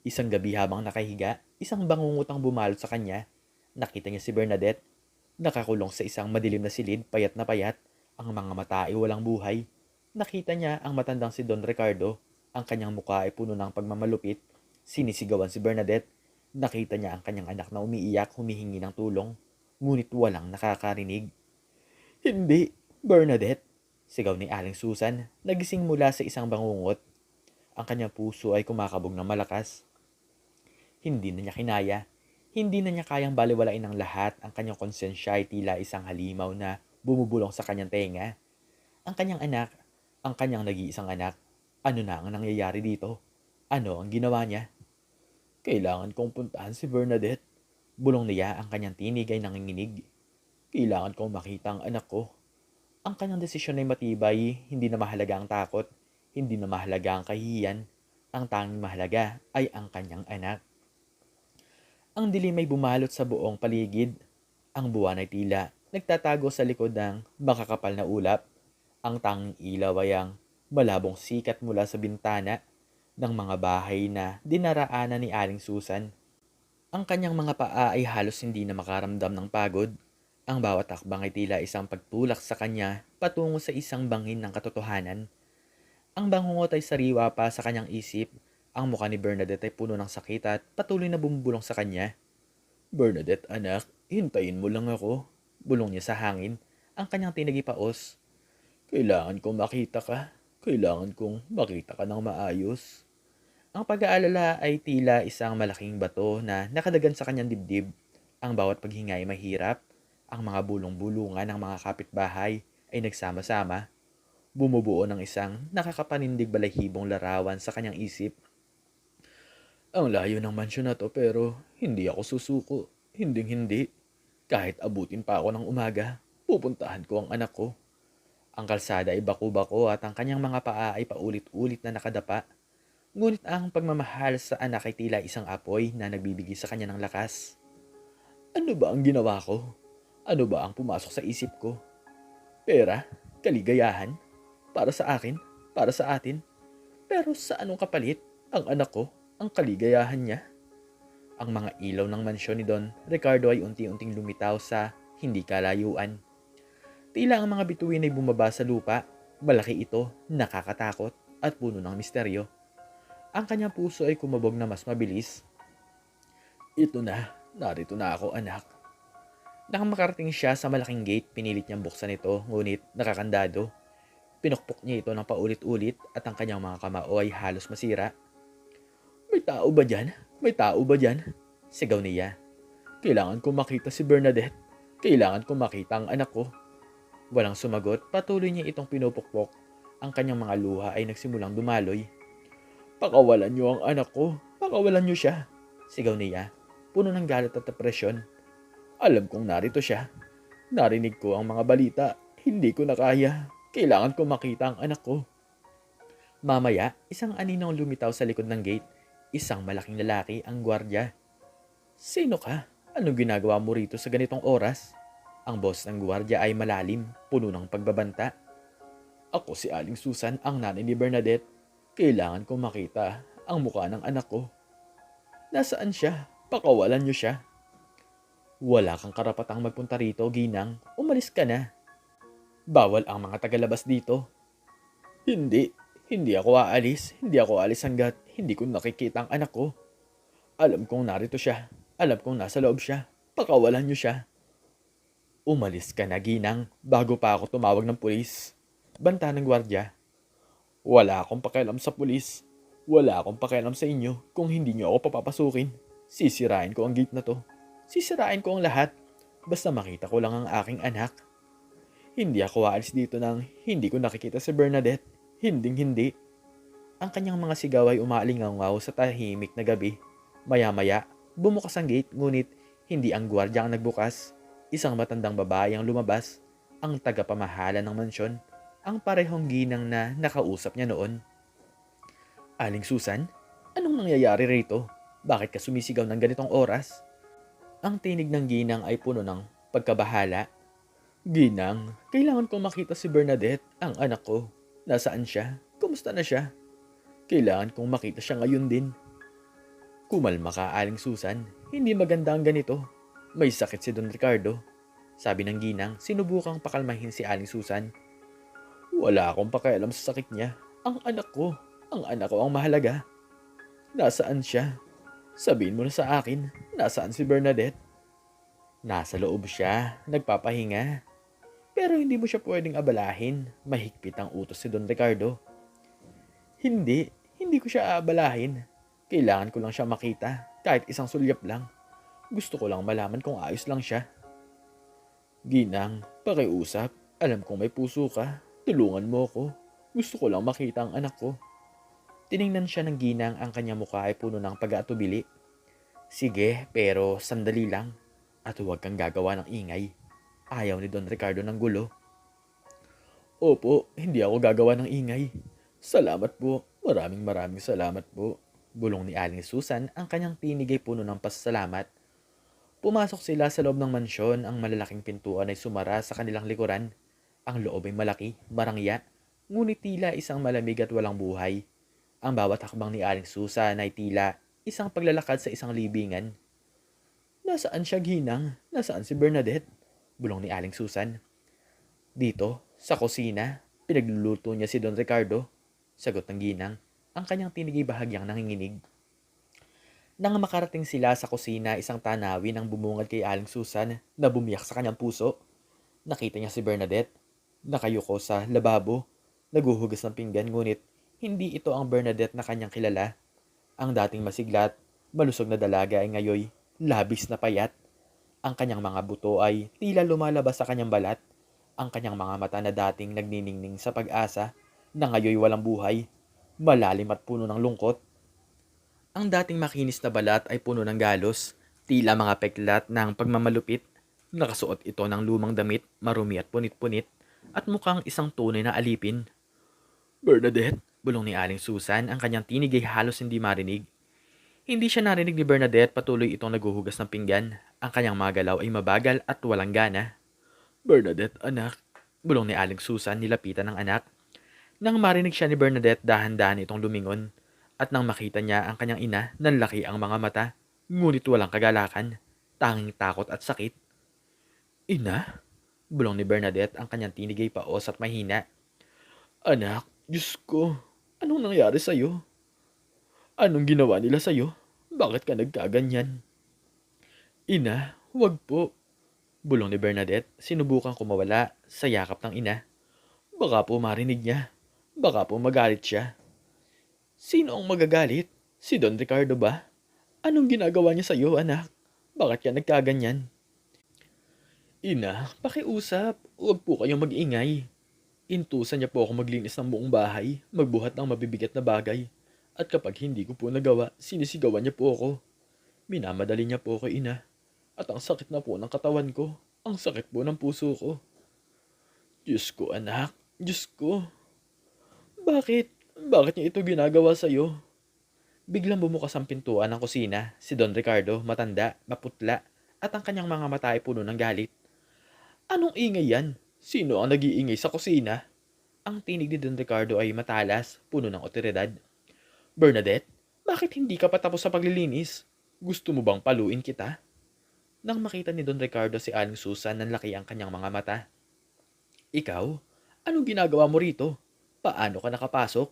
Isang gabi habang nakahiga, isang bangungot ang bumalot sa kanya. Nakita niya si Bernadette. Nakakulong sa isang madilim na silid, payat na payat. Ang mga mata ay walang buhay. Nakita niya ang matandang si Don Ricardo. Ang kanyang mukha ay puno ng pagmamalupit. Sinisigawan si Bernadette. Nakita niya ang kanyang anak na umiiyak, humihingi ng tulong. Ngunit walang nakakarinig. Hindi, Bernadette, sigaw ni Aling Susan, nagising mula sa isang bangungot. Ang kanyang puso ay kumakabog ng malakas. Hindi na niya kinaya. Hindi na niya kayang baliwalain ng lahat. Ang kanyang konsensya ay tila isang halimaw na bumubulong sa kanyang tenga. Ang kanyang anak, ang kanyang nag-iisang anak, ano na ang nangyayari dito? Ano ang ginawa niya? Kailangan kong puntahan si Bernadette. Bulong niya, ang kanyang tinig ay nanginginig. Kailangan kong makita ang anak ko. Ang kanyang desisyon ay matibay, hindi na mahalaga ang takot, hindi na mahalaga ang kahihiyan. Ang tanging mahalaga ay ang kanyang anak. Ang dilim ay bumalot sa buong paligid. Ang buwan ay tila nagtatago sa likod ng makakapal na ulap. Ang tanging ilaw ay ang malabong sikat mula sa bintana ng mga bahay na dinaraanan ni Aling Susan. Ang kanyang mga paa ay halos hindi na makaramdam ng pagod. Ang bawat hakbang ay tila isang pagtulak sa kanya patungo sa isang bangin ng katotohanan. Ang bangungot ay sariwa pa sa kanyang isip. Ang mukha ni Bernadette ay puno ng sakit at patuloy na bumubulong sa kanya. Bernadette, anak, hintayin mo lang ako. Bulong niya sa hangin. Ang kanyang tinagipaos. Kailangan kong makita ka. Kailangan kong makita ka ng maayos. Ang pag-aalala ay tila isang malaking bato na nakadagan sa kanyang dibdib. Ang bawat paghinga ay mahirap. Ang mga bulong-bulungan ng mga kapitbahay ay nagsama-sama. Bumubuo ng isang nakakapanindig balahibong larawan sa kanyang isip. Ang layo ng mansyon na to pero hindi ako susuko. Hinding-hindi. Kahit abutin pa ako ng umaga, pupuntahan ko ang anak ko. Ang kalsada ay bako-bako at ang kanyang mga paa ay paulit-ulit na nakadapa. Ngunit ang pagmamahal sa anak ay tila isang apoy na nagbibigay sa kanya ng lakas. Ano ba ang ginawa ko? Ano ba ang pumasok sa isip ko? Pera? Kaligayahan? Para sa akin? Para sa atin? Pero sa anong kapalit? Ang anak ko? Ang kaligayahan niya? Ang mga ilaw ng mansyon ni Don Ricardo ay unti-unting lumitaw sa hindi kalayuan. Tila ang mga bituin ay bumaba sa lupa. Malaki ito, nakakatakot, at puno ng misteryo. Ang kanyang puso ay kumabog na mas mabilis. Ito na, narito na ako anak. Nang makarating siya sa malaking gate, pinilit niyang buksan ito, ngunit nakakandado. Pinukpok niya ito ng paulit-ulit at ang kanyang mga kamao ay halos masira. May tao ba dyan? May tao ba dyan? Sigaw niya. Kailangan ko makita si Bernadette. Kailangan ko makita ang anak ko. Walang sumagot, patuloy niya itong pinupukpok. Ang kanyang mga luha ay nagsimulang dumaloy. Pakawalan niyo ang anak ko. Pakawalan niyo siya. Sigaw niya, puno ng galit at depresyon. Alam kong narito siya. Narinig ko ang mga balita. Hindi ko na kaya. Kailangan ko makita ang anak ko. Mamaya, isang aninong lumitaw sa likod ng gate. Isang malaking lalaki ang gwardya. Sino ka? Anong ginagawa mo rito sa ganitong oras? Ang boss ng gwardya ay malalim, puno ng pagbabanta. Ako si Aling Susan, ang nanay ni Bernadette. Kailangan ko makita ang mukha ng anak ko. Nasaan siya? Pakawalan niyo siya. Wala kang karapatang magpunta rito, Ginang. Umalis ka na. Bawal ang mga tagalabas dito. Hindi. Hindi ako aalis. Hindi ako aalis hanggat hindi ko nakikita ang anak ko. Alam kong narito siya. Alam kong nasa loob siya. Pakawalan niyo siya. Umalis ka na, Ginang, bago pa ako tumawag ng pulis. Banta ng gwardya. Wala akong pakialam sa pulis. Wala akong pakialam sa inyo kung hindi niyo ako papapasukin. Sisirain ko ang gate na to. Sisirain ko ang lahat. Basta makita ko lang ang aking anak. Hindi ako aalis dito nang hindi ko nakikita si Bernadette. Hinding-hindi. Ang kanyang mga sigaw ay umaalingaw sa tahimik na gabi. Maya-maya, bumukas ang gate ngunit hindi ang gwardya ang nagbukas. Isang matandang babae ang lumabas. Ang tagapamahala ng mansyon. Ang parehong Ginang na nakausap niya noon. Aling Susan, anong nangyayari rito? Bakit ka sumisigaw ng ganitong oras? Ang tinig ng Ginang ay puno ng pagkabahala. Ginang, kailangan ko makita si Bernadette, ang anak ko. Nasaan siya? Kumusta na siya? Kailangan kong makita siya ngayon din. Kumalma ka, Aling Susan. Hindi maganda ang ganito. May sakit si Don Ricardo. Sabi ng Ginang, sinubukang pakalmahin si Aling Susan. Wala akong pakialam sa sakit niya. Ang anak ko ang mahalaga. Nasaan siya? Sabihin mo na sa akin, nasaan si Bernadette? Nasa loob siya, nagpapahinga. Pero hindi mo siya pwedeng abalahin. Mahigpit ang utos si Don Ricardo. Hindi ko siya aabalahin. Kailangan ko lang siya makita, kahit isang sulyap lang. Gusto ko lang malaman kung ayos lang siya. Ginang, pakiusap. Alam kong may puso ka. Tulungan mo ko. Gusto ko lang makita ang anak ko. Tiningnan siya ng Ginang, ang kanyang mukha ay puno ng pag-aatubili. Sige, pero sandali lang. At huwag kang gagawa ng ingay. Ayaw ni Don Ricardo ng gulo. Opo, hindi ako gagawa ng ingay. Salamat po. Maraming salamat po. Bulong ni Aling Susan, ang kanyang tinig ay puno ng pasasalamat. Pumasok sila sa loob ng mansyon. Ang malalaking pintuan ay sumara sa kanilang likuran. Ang loob ay malaki, marangya, ngunit tila isang malamig at walang buhay. Ang bawat hakbang ni Aling Susan ay tila isang paglalakad sa isang libingan. Nasaan siya, Ginang? Nasaan si Bernadette? Bulong ni Aling Susan. Dito, sa kusina, pinagluluto niya si Don Ricardo. Sagot ng Ginang, ang kanyang tinig ay bahagyang nanginginig. Nang makarating sila sa kusina, isang tanawin ang bumungad kay Aling Susan na bumiyak sa kanyang puso. Nakita niya si Bernadette, nakayuko sa lababo, naguhugas ng pinggan, ngunit hindi ito ang Bernadette na kanyang kilala. Ang dating masiglat, malusog na dalaga ay ngayoy labis na payat. Ang kanyang mga buto ay tila lumalabas sa kanyang balat. Ang kanyang mga mata na dating nagniningning sa pag-asa na ngayoy walang buhay, malalim at puno ng lungkot. Ang dating makinis na balat ay puno ng galos, tila mga peklat ng pagmamalupit. Nakasuot ito ng lumang damit, marumi at punit-punit, at mukhang isang tunay na alipin. Bernadette, bulong ni Aling Susan, ang kanyang tinig ay halos hindi marinig. Hindi siya narinig ni Bernadette, patuloy itong naguhugas ng pinggan. Ang kanyang mga galaw ay mabagal at walang gana. Bernadette, anak. Bulong ni Aling Susan nilapitan ng anak. Nang marinig siya ni Bernadette, dahan-dahan itong lumingon. At nang makita niya ang kanyang ina, nanlaki ang mga mata. Ngunit walang kagalakan. Tanging takot at sakit. Ina? Bulong ni Bernadette, ang kanyang tinig ay paos at mahina. Anak, Diyos ko, anong nangyari sa'yo? Anong ginawa nila sa'yo? Bakit ka nagkaganyan? Ina, huwag po. Bulong ni Bernadette, sinubukang kumawala sa yakap ng ina. Baka po marinig niya. Baka po magalit siya. Sino ang magagalit? Si Don Ricardo ba? Anong ginagawa niya sa'yo, anak? Bakit ka nagkaganyan? Ina, pakiusap. Huwag po kayong mag-ingay. Intusan niya po ako maglinis ng buong bahay, magbuhat ng mabibigat na bagay. At kapag hindi ko po nagawa, sinisigawan niya po ako. Minamadali niya po ako, ina. At ang sakit na po ng katawan ko. Ang sakit po ng puso ko. Diyos ko, anak. Diyos ko. Bakit? Bakit niya ito ginagawa sa'yo? Biglang bumukas ang pintuan ng kusina. Si Don Ricardo, matanda, maputla, at ang kanyang mga mata ay puno ng galit. Anong ingay yan? Sino ang nag-iingay sa kusina? Ang tinig ni Don Ricardo ay matalas, puno ng otoridad. Bernadette, bakit hindi ka pa tapos sa paglilinis? Gusto mo bang paluin kita? Nang makita ni Don Ricardo si Aling Susan, nanlaki ang kanyang mga mata. Ikaw? Anong ginagawa mo rito? Paano ka nakapasok?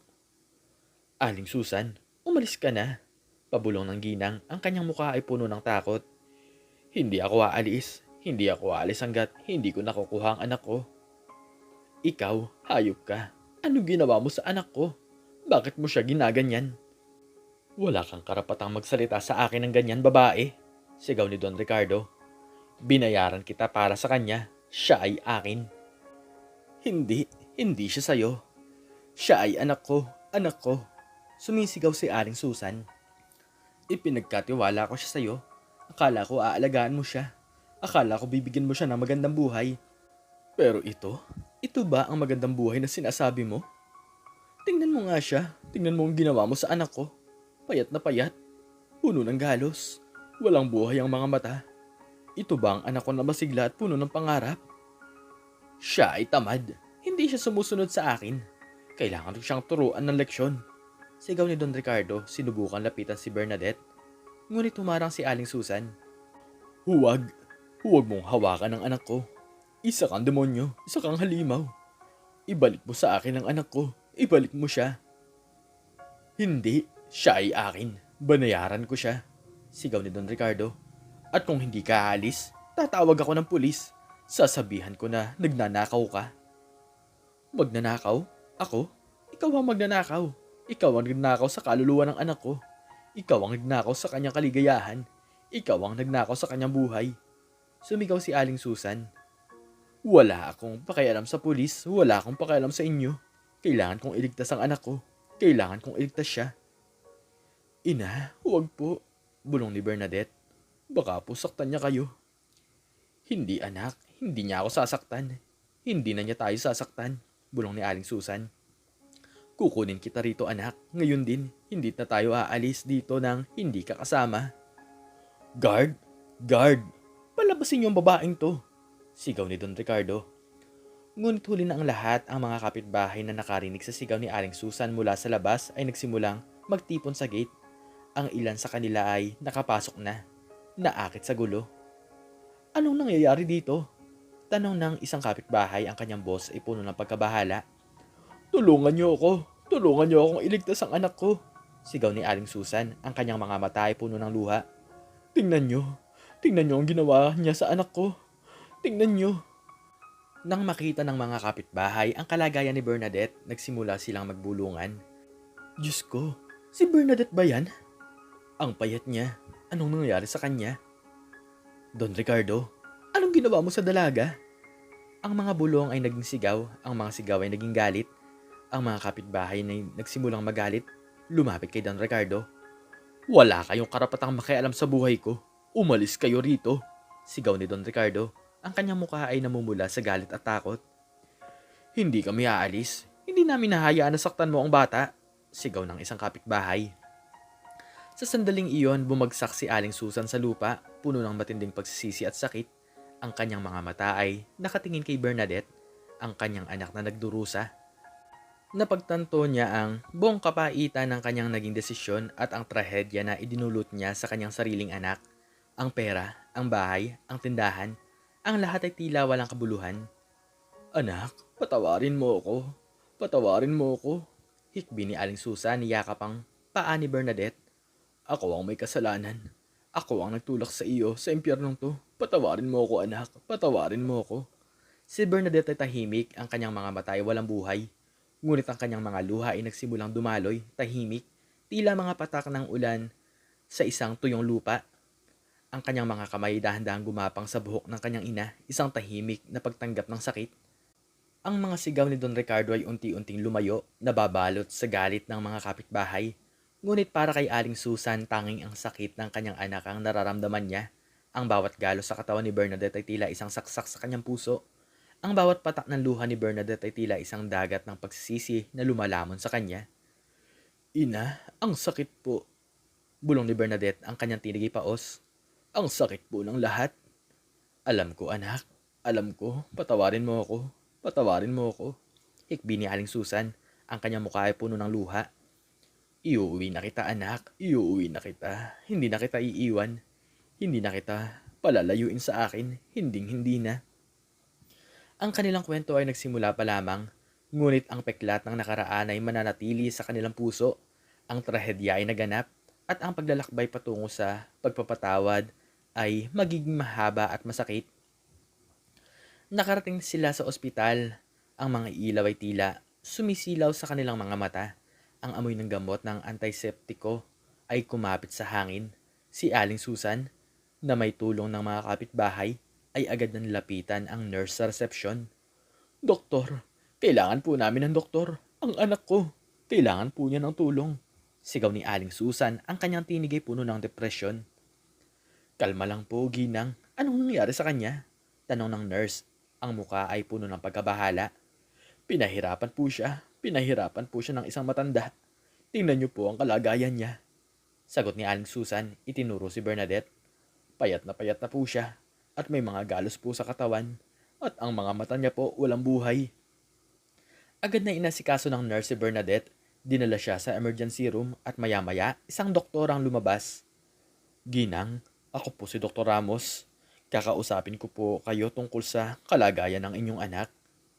Aling Susan, umalis ka na. Pabulong ng ginang, ang kanyang mukha ay puno ng takot. Hindi ako aalis. Hindi ako aalis hanggat hindi ko nakukuha ang anak ko. Ikaw, hayop ka. Anong ginawa mo sa anak ko? Bakit mo siya ginaganyan? Wala kang karapatang magsalita sa akin ng ganyan, babae. Sigaw ni Don Ricardo. Binayaran kita para sa kanya. Siya ay akin. Hindi siya sa'yo. Siya ay anak ko. Sumisigaw si Aling Susan. Ipinagkatiwala ko siya sa'yo. Akala ko aalagaan mo siya. Akala ko bibigyan mo siya ng magandang buhay. Pero ito ba ang magandang buhay na sinasabi mo? Tingnan mo nga siya. Tingnan mo ang ginawa mo sa anak ko. Payat na payat. Puno ng galos. Walang buhay ang mga mata. Ito ba ang anak ko na masigla at puno ng pangarap? Siya ay tamad. Hindi siya sumusunod sa akin. Kailangan ko siyang turuan ng leksyon. Sigaw ni Don Ricardo, sinubukan lapitan si Bernadette. Ngunit humarang si Aling Susan. Huwag mong hawakan ang anak ko. Isa kang demonyo, isa kang halimaw. Ibalik mo sa akin ang anak ko. Ibalik mo siya. Hindi, siya ay akin. Banayaran ko siya. Sigaw ni Don Ricardo. At kung hindi ka aalis, tatawag ako ng pulis. Sasabihan ko na nagnanakaw ka. Magnanakaw? Ako? Ikaw ang magnanakaw. Ikaw ang nagnakaw sa kaluluwa ng anak ko. Ikaw ang nagnakaw sa kanyang kaligayahan. Ikaw ang nagnakaw sa kanyang buhay. Sumigaw si Aling Susan. Wala akong pakialam sa pulis. Wala akong pakialam sa inyo. Kailangan kong iligtas ang anak ko. Kailangan kong iligtas siya. Ina, huwag po. Bulong ni Bernadette. Baka po saktan niya kayo. Hindi anak, hindi niya ako sasaktan. Hindi na niya tayo sasaktan. Bulong ni Aling Susan. Kukunin kita rito anak. Ngayon din, hindi na tayo aalis dito nang hindi ka kasama. Guard! Guard! Palabasin yung babaeng to. Sigaw ni Don Ricardo. Ngunit huli na ang lahat, ang mga kapitbahay na nakarinig sa sigaw ni Aling Susan mula sa labas ay nagsimulang magtipon sa gate. Ang ilan sa kanila ay nakapasok na, naakit sa gulo. Anong nangyayari dito? Tanong ng isang kapitbahay, ang kanyang boss ay puno ng pagkabahala. Tulungan niyo ako! Tulungan niyo akong iligtas ang anak ko! Sigaw ni Aling Susan, ang kanyang mga mata ay puno ng luha. Tingnan niyo ang ginawa niya sa anak ko. Tingnan niyo. Nang makita ng mga kapitbahay ang kalagayan ni Bernadette, nagsimula silang magbulungan. Diyos ko, si Bernadette ba yan? Ang payat niya. Anong nangyari sa kanya? Don Ricardo, anong ginawa mo sa dalaga? Ang mga bulong ay naging sigaw, ang mga sigaw ay naging galit. Ang mga kapitbahay na nagsimulang magalit, lumapit kay Don Ricardo. Wala kayong karapatang makialam sa buhay ko. Umalis kayo rito. Sigaw ni Don Ricardo. Ang kanyang mukha ay namumula sa galit at takot. Hindi kami aalis. Hindi namin nahayaan na saktan mo ang bata. Sigaw ng isang kapitbahay. Sa sandaling iyon, bumagsak si Aling Susan sa lupa, puno ng matinding pagsisisi at sakit. Ang kanyang mga mata ay nakatingin kay Bernadette, ang kanyang anak na nagdurusa. Napagtanto niya ang buong kapaitan ng kanyang naging desisyon at ang trahedya na idinulot niya sa kanyang sariling anak. Ang pera, ang bahay, ang tindahan, ang lahat ay tila walang kabuluhan. Anak, patawarin mo ako. Patawarin mo ako. Hikbi ni Aling Susan niyakap ang paa ni Bernadette. Ako ang may kasalanan. Ako ang nagtulak sa iyo sa impyernong to. Patawarin mo ako, anak. Patawarin mo ako. Si Bernadette ay tahimik, ang kanyang mga mata ay walang buhay. Ngunit ang kanyang mga luha ay nagsimulang dumaloy, tahimik, tila mga patak ng ulan sa isang tuyong lupa. Ang kanyang mga kamay dahan-dahang gumapang sa buhok ng kanyang ina, isang tahimik na pagtanggap ng sakit. Ang mga sigaw ni Don Ricardo ay unti-unting lumayo, nababalot sa galit ng mga kapitbahay. Ngunit para kay Aling Susan, tanging ang sakit ng kanyang anak ang nararamdaman niya. Ang bawat galo sa katawan ni Bernadette ay tila isang saksak sa kanyang puso. Ang bawat patak ng luha ni Bernadette ay tila isang dagat ng pagsisisi na lumalamon sa kanya. Ina, ang sakit po. Bulong ni Bernadette, ang kanyang tinig ay paos. Ang sakit po ng lahat. Alam ko, anak. Alam ko. Patawarin mo ako. Patawarin mo ako. Hikbi ni Aling Susan, ang kanyang mukha ay puno ng luha. Iuuwi na kita, anak. Iuuwi na kita. Hindi na kita iiwan. Hindi na kita palalayuin sa akin. Hinding-hindi na. Ang kanilang kwento ay nagsimula pa lamang, ngunit ang peklat ng nakaraan ay mananatili sa kanilang puso. Ang trahedya ay naganap at ang paglalakbay patungo sa pagpapatawad ay magiging mahaba at masakit. Nakarating sila sa ospital. Ang mga ilaw ay tila sumisilaw sa kanilang mga mata. Ang amoy ng gamot ng antiseptiko ay kumapit sa hangin. Si Aling Susan, na may tulong ng mga kapitbahay, ay agad na nilapitan ang nurse sa resepsyon. Doktor, kailangan po namin ng doktor. Ang anak ko, kailangan po niya ng tulong. Sigaw ni Aling Susan, ang kanyang tinig ay puno ng depresyon. Kalma lang po, Ginang. Anong nangyari sa kanya? Tanong ng nurse. Ang muka ay puno ng pagkabahala. Pinahirapan po siya. Pinahirapan po siya ng isang matanda. Tingnan niyo po ang kalagayan niya. Sagot ni Aling Susan, itinuro si Bernadette. Payat na po siya. At may mga galos po sa katawan. At ang mga mata niya po walang buhay. Agad na inasikaso ng nurse si Bernadette. Dinala siya sa emergency room at maya-maya isang doktor ang lumabas. Ginang, ako po si Dr. Ramos. Kakausapin ko po kayo tungkol sa kalagayan ng inyong anak.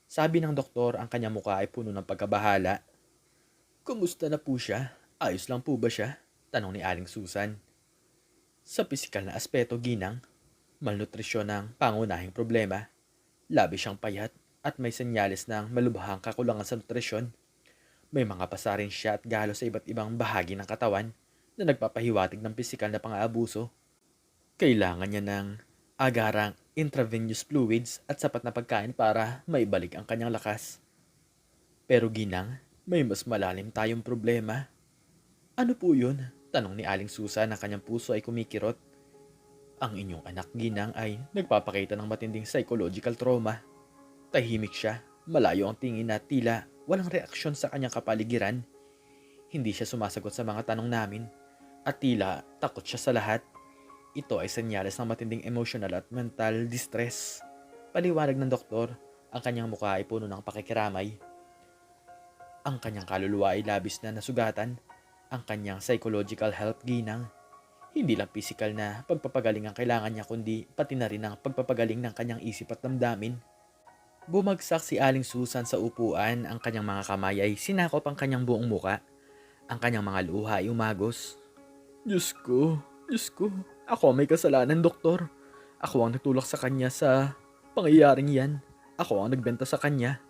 Sabi ng doktor, ang kanyang mukha ay puno ng pagkabahala. Kumusta na po siya? Ayos lang po ba siya? Tanong ni Aling Susan. Sa pisikal na aspeto, Ginang, malnutrisyon ang pangunahing problema. Labi siyang payat at may senyales ng malubhang kakulangan sa nutrisyon. May mga pasarin siya at galo sa iba't ibang bahagi ng katawan na nagpapahiwatig ng pisikal na pang-aabuso. Kailangan niya ng agarang intravenous fluids at sapat na pagkain para maibalik ang kanyang lakas. Pero Ginang, may mas malalim tayong problema. Ano po yun? Tanong ni Aling Susan, na kanyang puso ay kumikirot. Ang inyong anak, Ginang, ay nagpapakita ng matinding psychological trauma. Tahimik siya, malayo ang tingin na tila walang reaksyon sa kanyang kapaligiran. Hindi siya sumasagot sa mga tanong namin at tila takot siya sa lahat. Ito ay senyales ng matinding emotional at mental distress. Paliwanag ng doktor, ang kanyang mukha ay puno ng pakikiramay. Ang kanyang kaluluwa ay labis na nasugatan. Ang kanyang psychological health, Ginang. Hindi lang physical na pagpapagaling ang kailangan niya, kundi pati na rin ang pagpapagaling ng kanyang isip at damdamin. Bumagsak si Aling Susan sa upuan, ang kanyang mga kamay ay sinakop ang kanyang buong muka. Ang kanyang mga luha ay umagos. Diyos ko, Diyos ko, ako may kasalanan, doktor. Ako ang nagtulak sa kanya sa pangyayaring yan. Ako ang nagbenta sa kanya.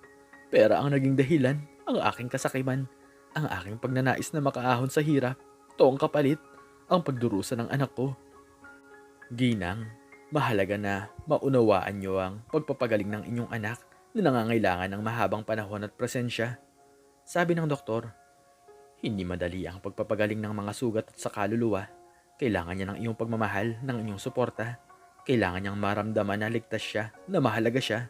Pera ang naging dahilan, ang aking kasakiman, ang aking pagnanais na makaahon sa hirap. Ito ang kapalit, ang pagdurusa ng anak ko. Ginang, mahalaga na maunawaan niyo ang pagpapagaling ng inyong anak na nangangailangan ng mahabang panahon at presensya. Sabi ng doktor, hindi madali ang pagpapagaling ng mga sugat at sa kaluluwa. Kailangan niya ng iyong pagmamahal, ng inyong suporta. Kailangan niyang maramdaman na ligtas siya, na mahalaga siya.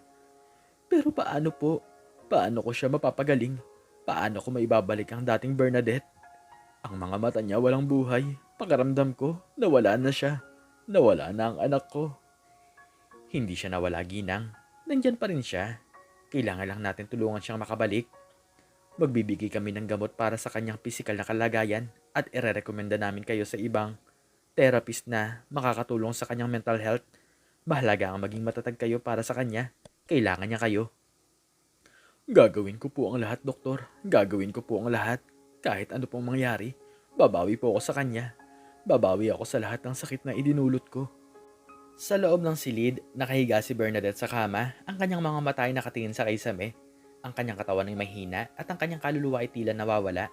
Pero paano po? Paano ko siya mapapagaling? Paano ko maibabalik ang dating Bernadette? Ang mga mata niya walang buhay. Pakiramdam ko, nawala na siya. Nawala na ang anak ko. Hindi siya nawala, Ginang. Nandyan pa rin siya. Kailangan lang natin tulungan siyang makabalik. Magbibigay kami ng gamot para sa kanyang pisikal na kalagayan at irerekomenda namin kayo sa ibang therapist na makakatulong sa kanyang mental health. Mahalaga ang maging matatag kayo para sa kanya. Kailangan niya kayo. Gagawin ko po ang lahat, doktor. Gagawin ko po ang lahat. Kahit ano pong mangyari, babawi po ako sa kanya. Babawi ako sa lahat ng sakit na idinulot ko. Sa loob ng silid, nakahiga si Bernadette sa kama, ang kanyang mga mata ay nakatingin sa Kaysame. Ang kanyang katawan ay mahina at ang kanyang kaluluwa ay tila nawawala.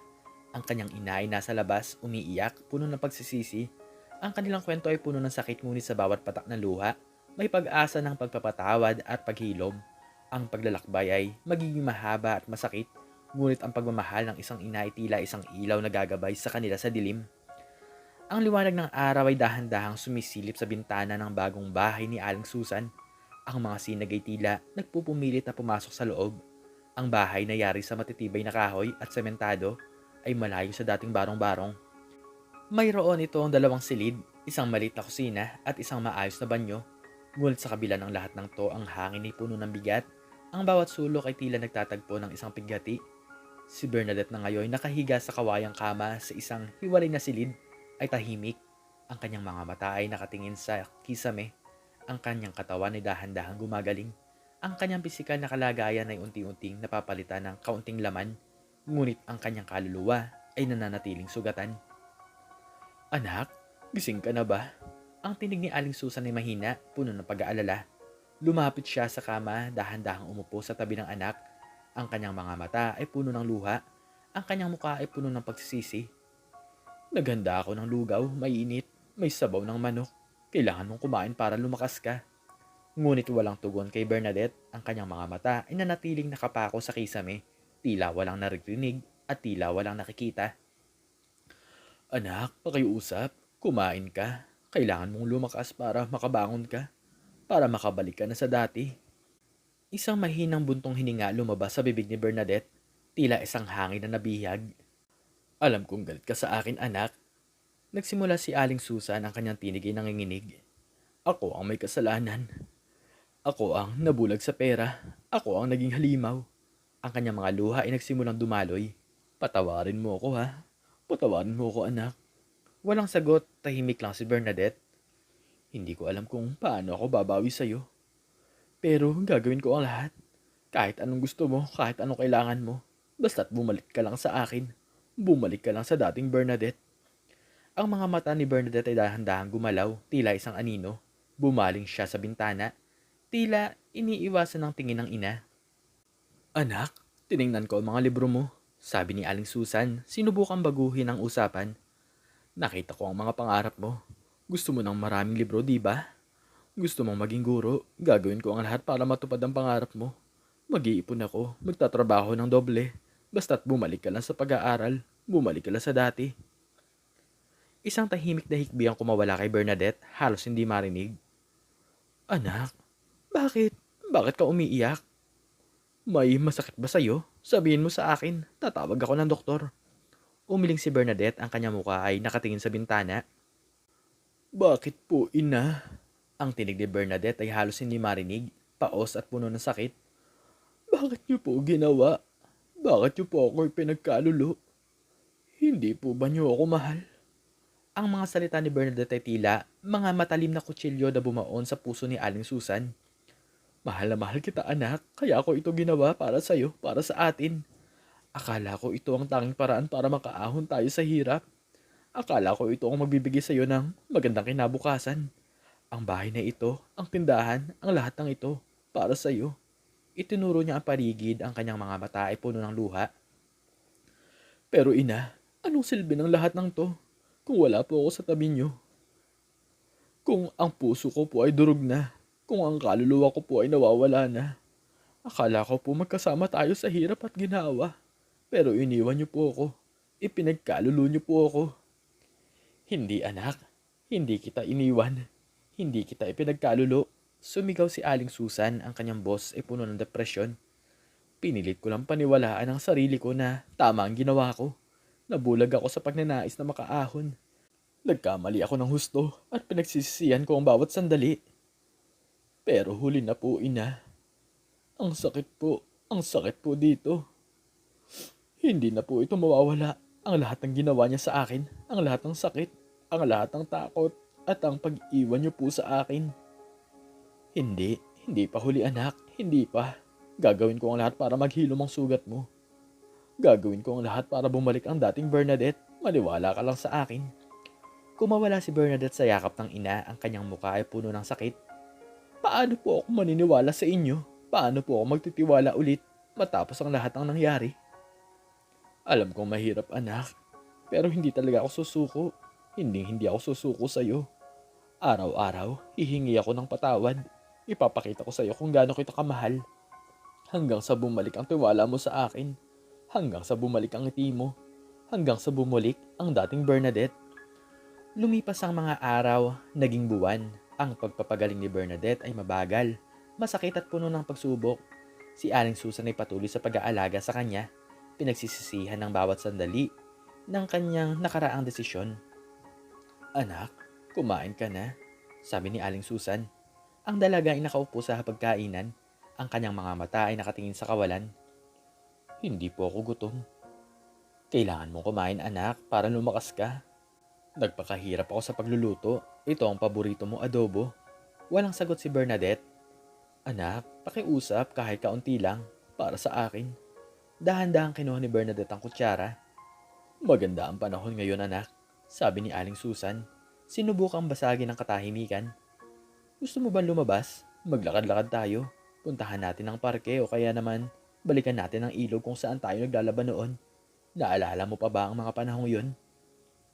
Ang kanyang ina ay nasa labas, umiiyak, puno ng pagsisisi. Ang kanilang kwento ay puno ng sakit, ngunit sa bawat patak ng luha, may pag-asa ng pagpapatawad at paghilom. Ang paglalakbay ay magiging mahaba at masakit, ngunit ang pagmamahal ng isang ina ay tila isang ilaw na gagabay sa kanila sa dilim. Ang liwanag ng araw ay dahan-dahang sumisilip sa bintana ng bagong bahay ni Aling Susan. Ang mga sinag ay tila nagpupumilit na pumasok sa loob. Ang bahay na yari sa matitibay na kahoy at sementado ay malayo sa dating barong-barong. Mayroon itong dalawang silid, isang maliit na kusina at isang maayos na banyo. Ngunit sa kabila ng lahat ng to, ang hangin ay puno ng bigat. Ang bawat sulok ay tila nagtatagpo ng isang pighati. Si Bernadette na ngayon nakahiga sa kawayang kama sa isang hiwalay na silid ay tahimik. Ang kanyang mga mata ay nakatingin sa kisame. Ang kanyang katawan ay dahan-dahang gumagaling. Ang kanyang pisikal na kalagayan ay unti-unting napapalitan ng kaunting laman, ngunit ang kanyang kaluluwa ay nananatiling sugatan. Anak, gising ka na ba? Ang tinig ni Aling Susan ay mahina, puno ng pag-aalala. Lumapit siya sa kama, dahan-dahang umupo sa tabi ng anak. Ang kanyang mga mata ay puno ng luha. Ang kanyang mukha ay puno ng pagsisisi. Naghanda ako ng lugaw, mainit, may sabaw ng manok. Kailangan mong kumain para lumakas ka. Ngunit walang tugon kay Bernadette. Ang kanyang mga mata ay nanatiling nakapako sa kisame. Tila walang naririnig at tila walang nakikita. Anak, pakiusap. Kumain ka. Kailangan mong lumakas para makabangon ka. Para makabalik ka na sa dati. Isang mahinang buntong hininga lumabas sa bibig ni Bernadette. Tila isang hangin na nabihag. Alam kong galit ka sa akin, anak. Nagsimula si Aling Susan, ang kanyang tinig ay nanginginig. Ako ang may kasalanan. Ako ang nabulag sa pera. Ako ang naging halimaw. Ang kanyang mga luha ay nagsimulang dumaloy. Patawarin mo ako, ha? Patawarin mo ako, anak. Walang sagot, tahimik lang si Bernadette. Hindi ko alam kung paano ako babawi sa'yo. Pero gagawin ko ang lahat. Kahit anong gusto mo, kahit anong kailangan mo. Basta't bumalik ka lang sa akin. Bumalik ka lang sa dating Bernadette. Ang mga mata ni Bernadette ay dahan-dahang gumalaw, tila isang anino. Bumaling siya sa bintana. Tila iniiwasan ng tingin ng ina. Anak, tiningnan ko ang mga libro mo, sabi ni Aling Susan, sinubukang baguhin ang usapan. Nakita ko ang mga pangarap mo. Gusto mo ng maraming libro, di ba? Gusto mong maging guro, gagawin ko ang lahat para matupad ang pangarap mo. Mag-iipon ako, magtatrabaho ng doble. Basta't bumalik ka lang sa pag-aaral, bumalik ka lang sa dati. Isang tahimik na hikbi ang kumawala kay Bernadette, halos hindi marinig. Anak, bakit? Bakit ka umiiyak? May masakit ba sa'yo? Sabihin mo sa akin, tatawag ako ng doktor. Umiling si Bernadette, ang kanyang mukha ay nakatingin sa bintana. Bakit po, ina? Ang tinig ni Bernadette ay halos hindi marinig, paos at puno ng sakit. Bakit niyo po ginawa? Bakit niyo po ako pinagkalulo? Hindi po ba niyo ako mahal? Ang mga salita ni Bernadette ay tila mga matalim na kutsilyo na bumaon sa puso ni Aling Susan. Mahal na mahal kita, anak, kaya ako ito ginawa para sa'yo, para sa atin. Akala ko ito ang tanging paraan para makaahon tayo sa hirap. Akala ko ito ang magbibigay sa'yo ng magandang kinabukasan. Ang bahay na ito, ang tindahan, ang lahat ng ito, para sa'yo. Itinuro niya ang paligid, ang kanyang mga mata ay puno ng luha. Pero ina, anong silbi ng lahat ng to kung wala po ako sa tabi niyo? Kung ang puso ko po ay durog na, kung ang kaluluwa ko po ay nawawala na. Akala ko po magkasama tayo sa hirap at ginawa. Pero iniwan niyo po ako. Ipinagkalulo niyo po ako. Hindi, anak. Hindi kita iniwan. Hindi kita ipinagkalulo. Sumigaw si Aling Susan, ang kanyang boss ay puno ng depresyon. Pinilit ko lang paniwalaan ang sarili ko na tama ang ginawa ko. Nabulag ako sa pagnanais na makaahon. Nagkamali ako ng husto at pinagsisisihan ko ang bawat sandali. Pero huli na po, ina. Ang sakit po. Ang sakit po dito. Hindi na po ito mawawala. Ang lahat ng ginawa niya sa akin, ang lahat ng sakit, ang lahat ng takot, at ang pag-iwan niyo po sa akin. Hindi, hindi pa huli anak, hindi pa. Gagawin ko ang lahat para maghilom ang sugat mo. Gagawin ko ang lahat para bumalik ang dating Bernadette. Maniwala ka lang sa akin. Kumawala si Bernadette sa yakap ng ina, ang kanyang mukha ay puno ng sakit. Paano po ako maniniwala sa inyo? Paano po ako magtitiwala ulit matapos ang lahat ng nangyari? Alam kong mahirap anak, pero hindi talaga ako susuko. Hindi ako susuko sa'yo. Araw-araw, hihingi ako ng patawad. Ipapakita ko sa'yo kung gaano kita kamahal. Hanggang sa bumalik ang tiwala mo sa akin. Hanggang sa bumalik ang ngiti mo. Hanggang sa bumalik ang dating Bernadette. Lumipas ang mga araw, naging buwan. Ang pagpapagaling ni Bernadette ay mabagal, masakit at puno ng pagsubok. Si Aling Susan ay patuloy sa pag-aalaga sa kanya, pinagsisisihan ng bawat sandali ng kanyang nakaraang desisyon. Anak, kumain ka na, sabi ni Aling Susan. Ang dalaga ay nakaupo sa hapagkainan, ang kanyang mga mata ay nakatingin sa kawalan. Hindi po ako gutom. Kailangan mong kumain anak para lumakas ka. Nagpakahirap ako sa pagluluto. Ito ang paborito mong adobo. Walang sagot si Bernadette. Anak, pakiusap kahit kaunti lang para sa akin. Dahan-dahan kinuha ni Bernadette ang kutsara. Maganda ang panahon ngayon anak, sabi ni Aling Susan. Sinubukang basagin ang katahimikan. Gusto mo ba lumabas? Maglakad-lakad tayo. Puntahan natin ang parke o kaya naman balikan natin ang ilog kung saan tayo naglalaban noon. Naalala mo pa ba ang mga panahong yun?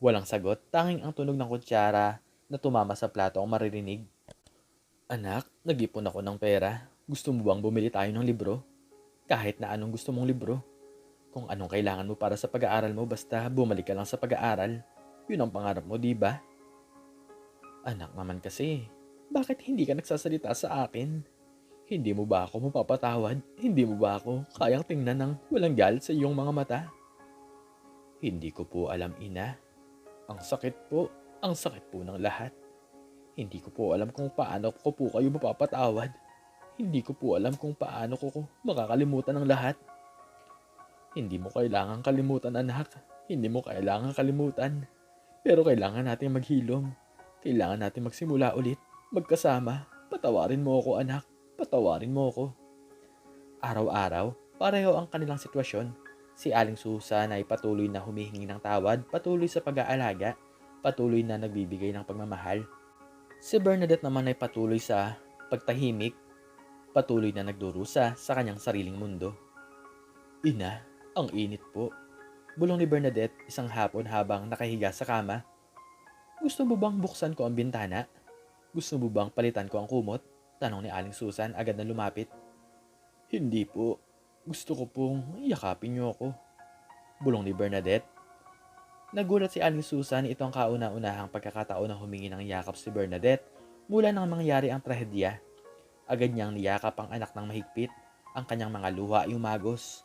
Walang sagot, tanging ang tunog ng kutsara na tumama sa plato ang maririnig. Anak, nag-ipon ako ng pera. Gusto mo bang bumili tayo ng libro? Kahit na anong gusto mong libro. Kung anong kailangan mo para sa pag-aaral mo, basta bumalik ka lang sa pag-aaral. Yun ang pangarap mo, di ba? Anak naman kasi, bakit hindi ka nagsasalita sa akin? Hindi mo ba ako mapapatawad? Hindi mo ba ako kayang tingnan ng walang galit sa iyong mga mata? Hindi ko po alam, ina. Ang sakit po ng lahat. Hindi ko po alam kung paano ko po kayo mapapatawad. Hindi ko po alam kung paano ko makakalimutan ang lahat. Hindi mo kailangan kalimutan anak. Hindi mo kailangan kalimutan. Pero kailangan natin maghilom. Kailangan natin magsimula ulit. Magkasama. Patawarin mo ako anak. Patawarin mo ako. Araw-araw, pareho ang kanilang sitwasyon. Si Aling Susan ay patuloy na humihingi ng tawad, patuloy sa pag-aalaga, patuloy na nagbibigay ng pagmamahal. Si Bernadette naman ay patuloy sa pagtahimik, patuloy na nagdurusa sa kanyang sariling mundo. Ina, ang init po. Bulong ni Bernadette isang hapon habang nakahiga sa kama. Gusto mo bang buksan ko ang bintana? Gusto mo bang palitan ko ang kumot? Tanong ni Aling Susan agad na lumapit. Hindi po. Gusto ko pong yakapin niyo ako. Bulong ni Bernadette. Nagulat si Aling Susan, ito ang kauna-unahang pagkakataon na humingi ng yakap si Bernadette mula nang mangyari ang trahedya. Agad niyang niyakap ang anak ng mahigpit, ang kanyang mga luha ay umagos.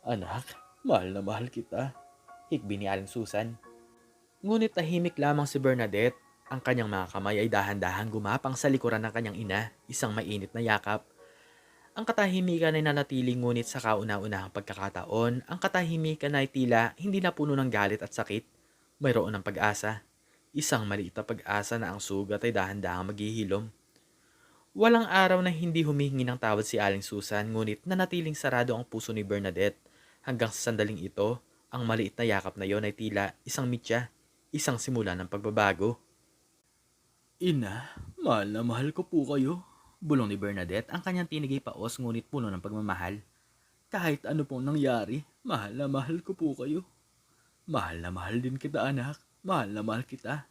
Anak, mahal na mahal kita, hikbi ni Aling Susan. Ngunit tahimik lamang si Bernadette, ang kanyang mga kamay ay dahan-dahan gumapang sa likuran ng kanyang ina, isang mainit na yakap. Ang katahimikan ay nanatili ngunit sa kauna-unahang pagkakataon, ang katahimikan ay tila hindi na puno ng galit at sakit, mayroon ng pag-asa. Isang maliit na pag-asa na ang sugat ay dahan-dahang maghihilom. Walang araw na hindi humihingi ng tawad si Aling Susan, ngunit nanatiling sarado ang puso ni Bernadette. Hanggang sa sandaling ito, ang maliit na yakap na yon ay tila isang mitya, isang simula ng pagbabago. Ina, mahal na mahal ko po kayo. Bulong ni Bernadette, ang kanyang tinigay paos ngunit puno ng pagmamahal. Kahit ano pong nangyari, mahal na mahal ko po kayo. Mahal na mahal din kita anak, mahal na mahal kita.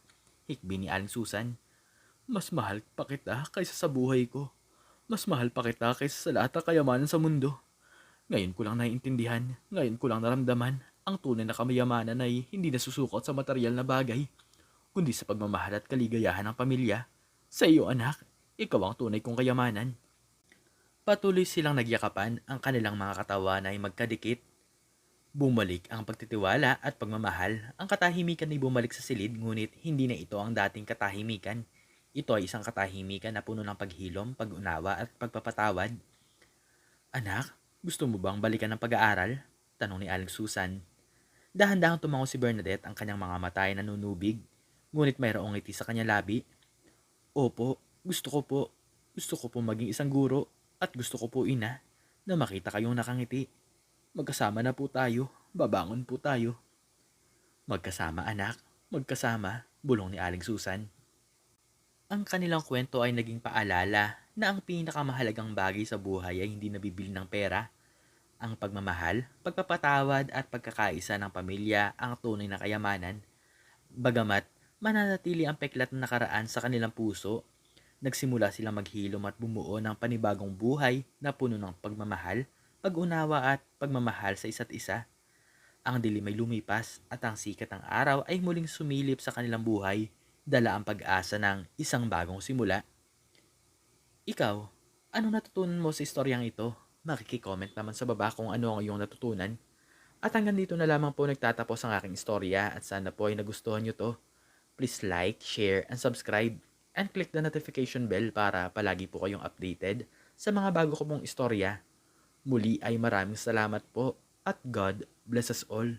Hikbi ni Aling Susan. Mas mahal pa kita kaysa sa buhay ko. Mas mahal pa kita kaysa sa lahat ng kayamanan sa mundo. Ngayon ko lang naiintindihan, ngayon ko lang naramdaman, ang tunay na kamayamanan ay hindi nasusukot sa material na bagay, kundi sa pagmamahal at kaligayahan ng pamilya. Sa iyo anak, ikaw ang tunay kong kayamanan. Patuloy silang nagyakapan, ang kanilang mga katawan ay magkadikit. Bumalik ang pagtitiwala at pagmamahal, ang katahimikan ay bumalik sa silid ngunit hindi na ito ang dating katahimikan. Ito ay isang katahimikan na puno ng paghilom, pag-unawa at pagpapatawad. Anak, gusto mo bang balikan ng pag-aaral? Tanong ni Aling Susan. Dahan-dahang tumango si Bernadette, ang kanyang mga mata ay nanunubig. Ngunit mayroong ngiti sa kanyang labi. Opo, gusto ko po. Gusto ko po maging isang guro at gusto ko po ina na makita kayong nakangiti. Magkasama na po tayo. Babangon po tayo. Magkasama anak, magkasama, bulong ni Aling Susan. Ang kanilang kwento ay naging paalala na ang pinakamahalagang bagay sa buhay ay hindi nabibili ng pera. Ang pagmamahal, pagpapatawad at pagkakaisa ng pamilya ang tunay na kayamanan. Bagamat mananatili ang peklat na nakaraan sa kanilang puso, nagsimula silang maghilom at bumuo ng panibagong buhay na puno ng pagmamahal, pag-unawa at pagmamahal sa isa't isa. Ang dilim ay lumipas at ang sikat ng araw ay muling sumilip sa kanilang buhay, dala ang pag-asa ng isang bagong simula. Ikaw, anong natutunan mo sa istoryang ito? Makikicomment naman sa baba kung ano ang iyong natutunan. At hanggang dito na lamang po nagtatapos ang aking istorya at sana po ay nagustuhan nyo to. Please like, share, and subscribe. And click the notification bell para palagi po kayong updated sa mga bago ko pong istorya. Muli ay maraming salamat po at God bless us all.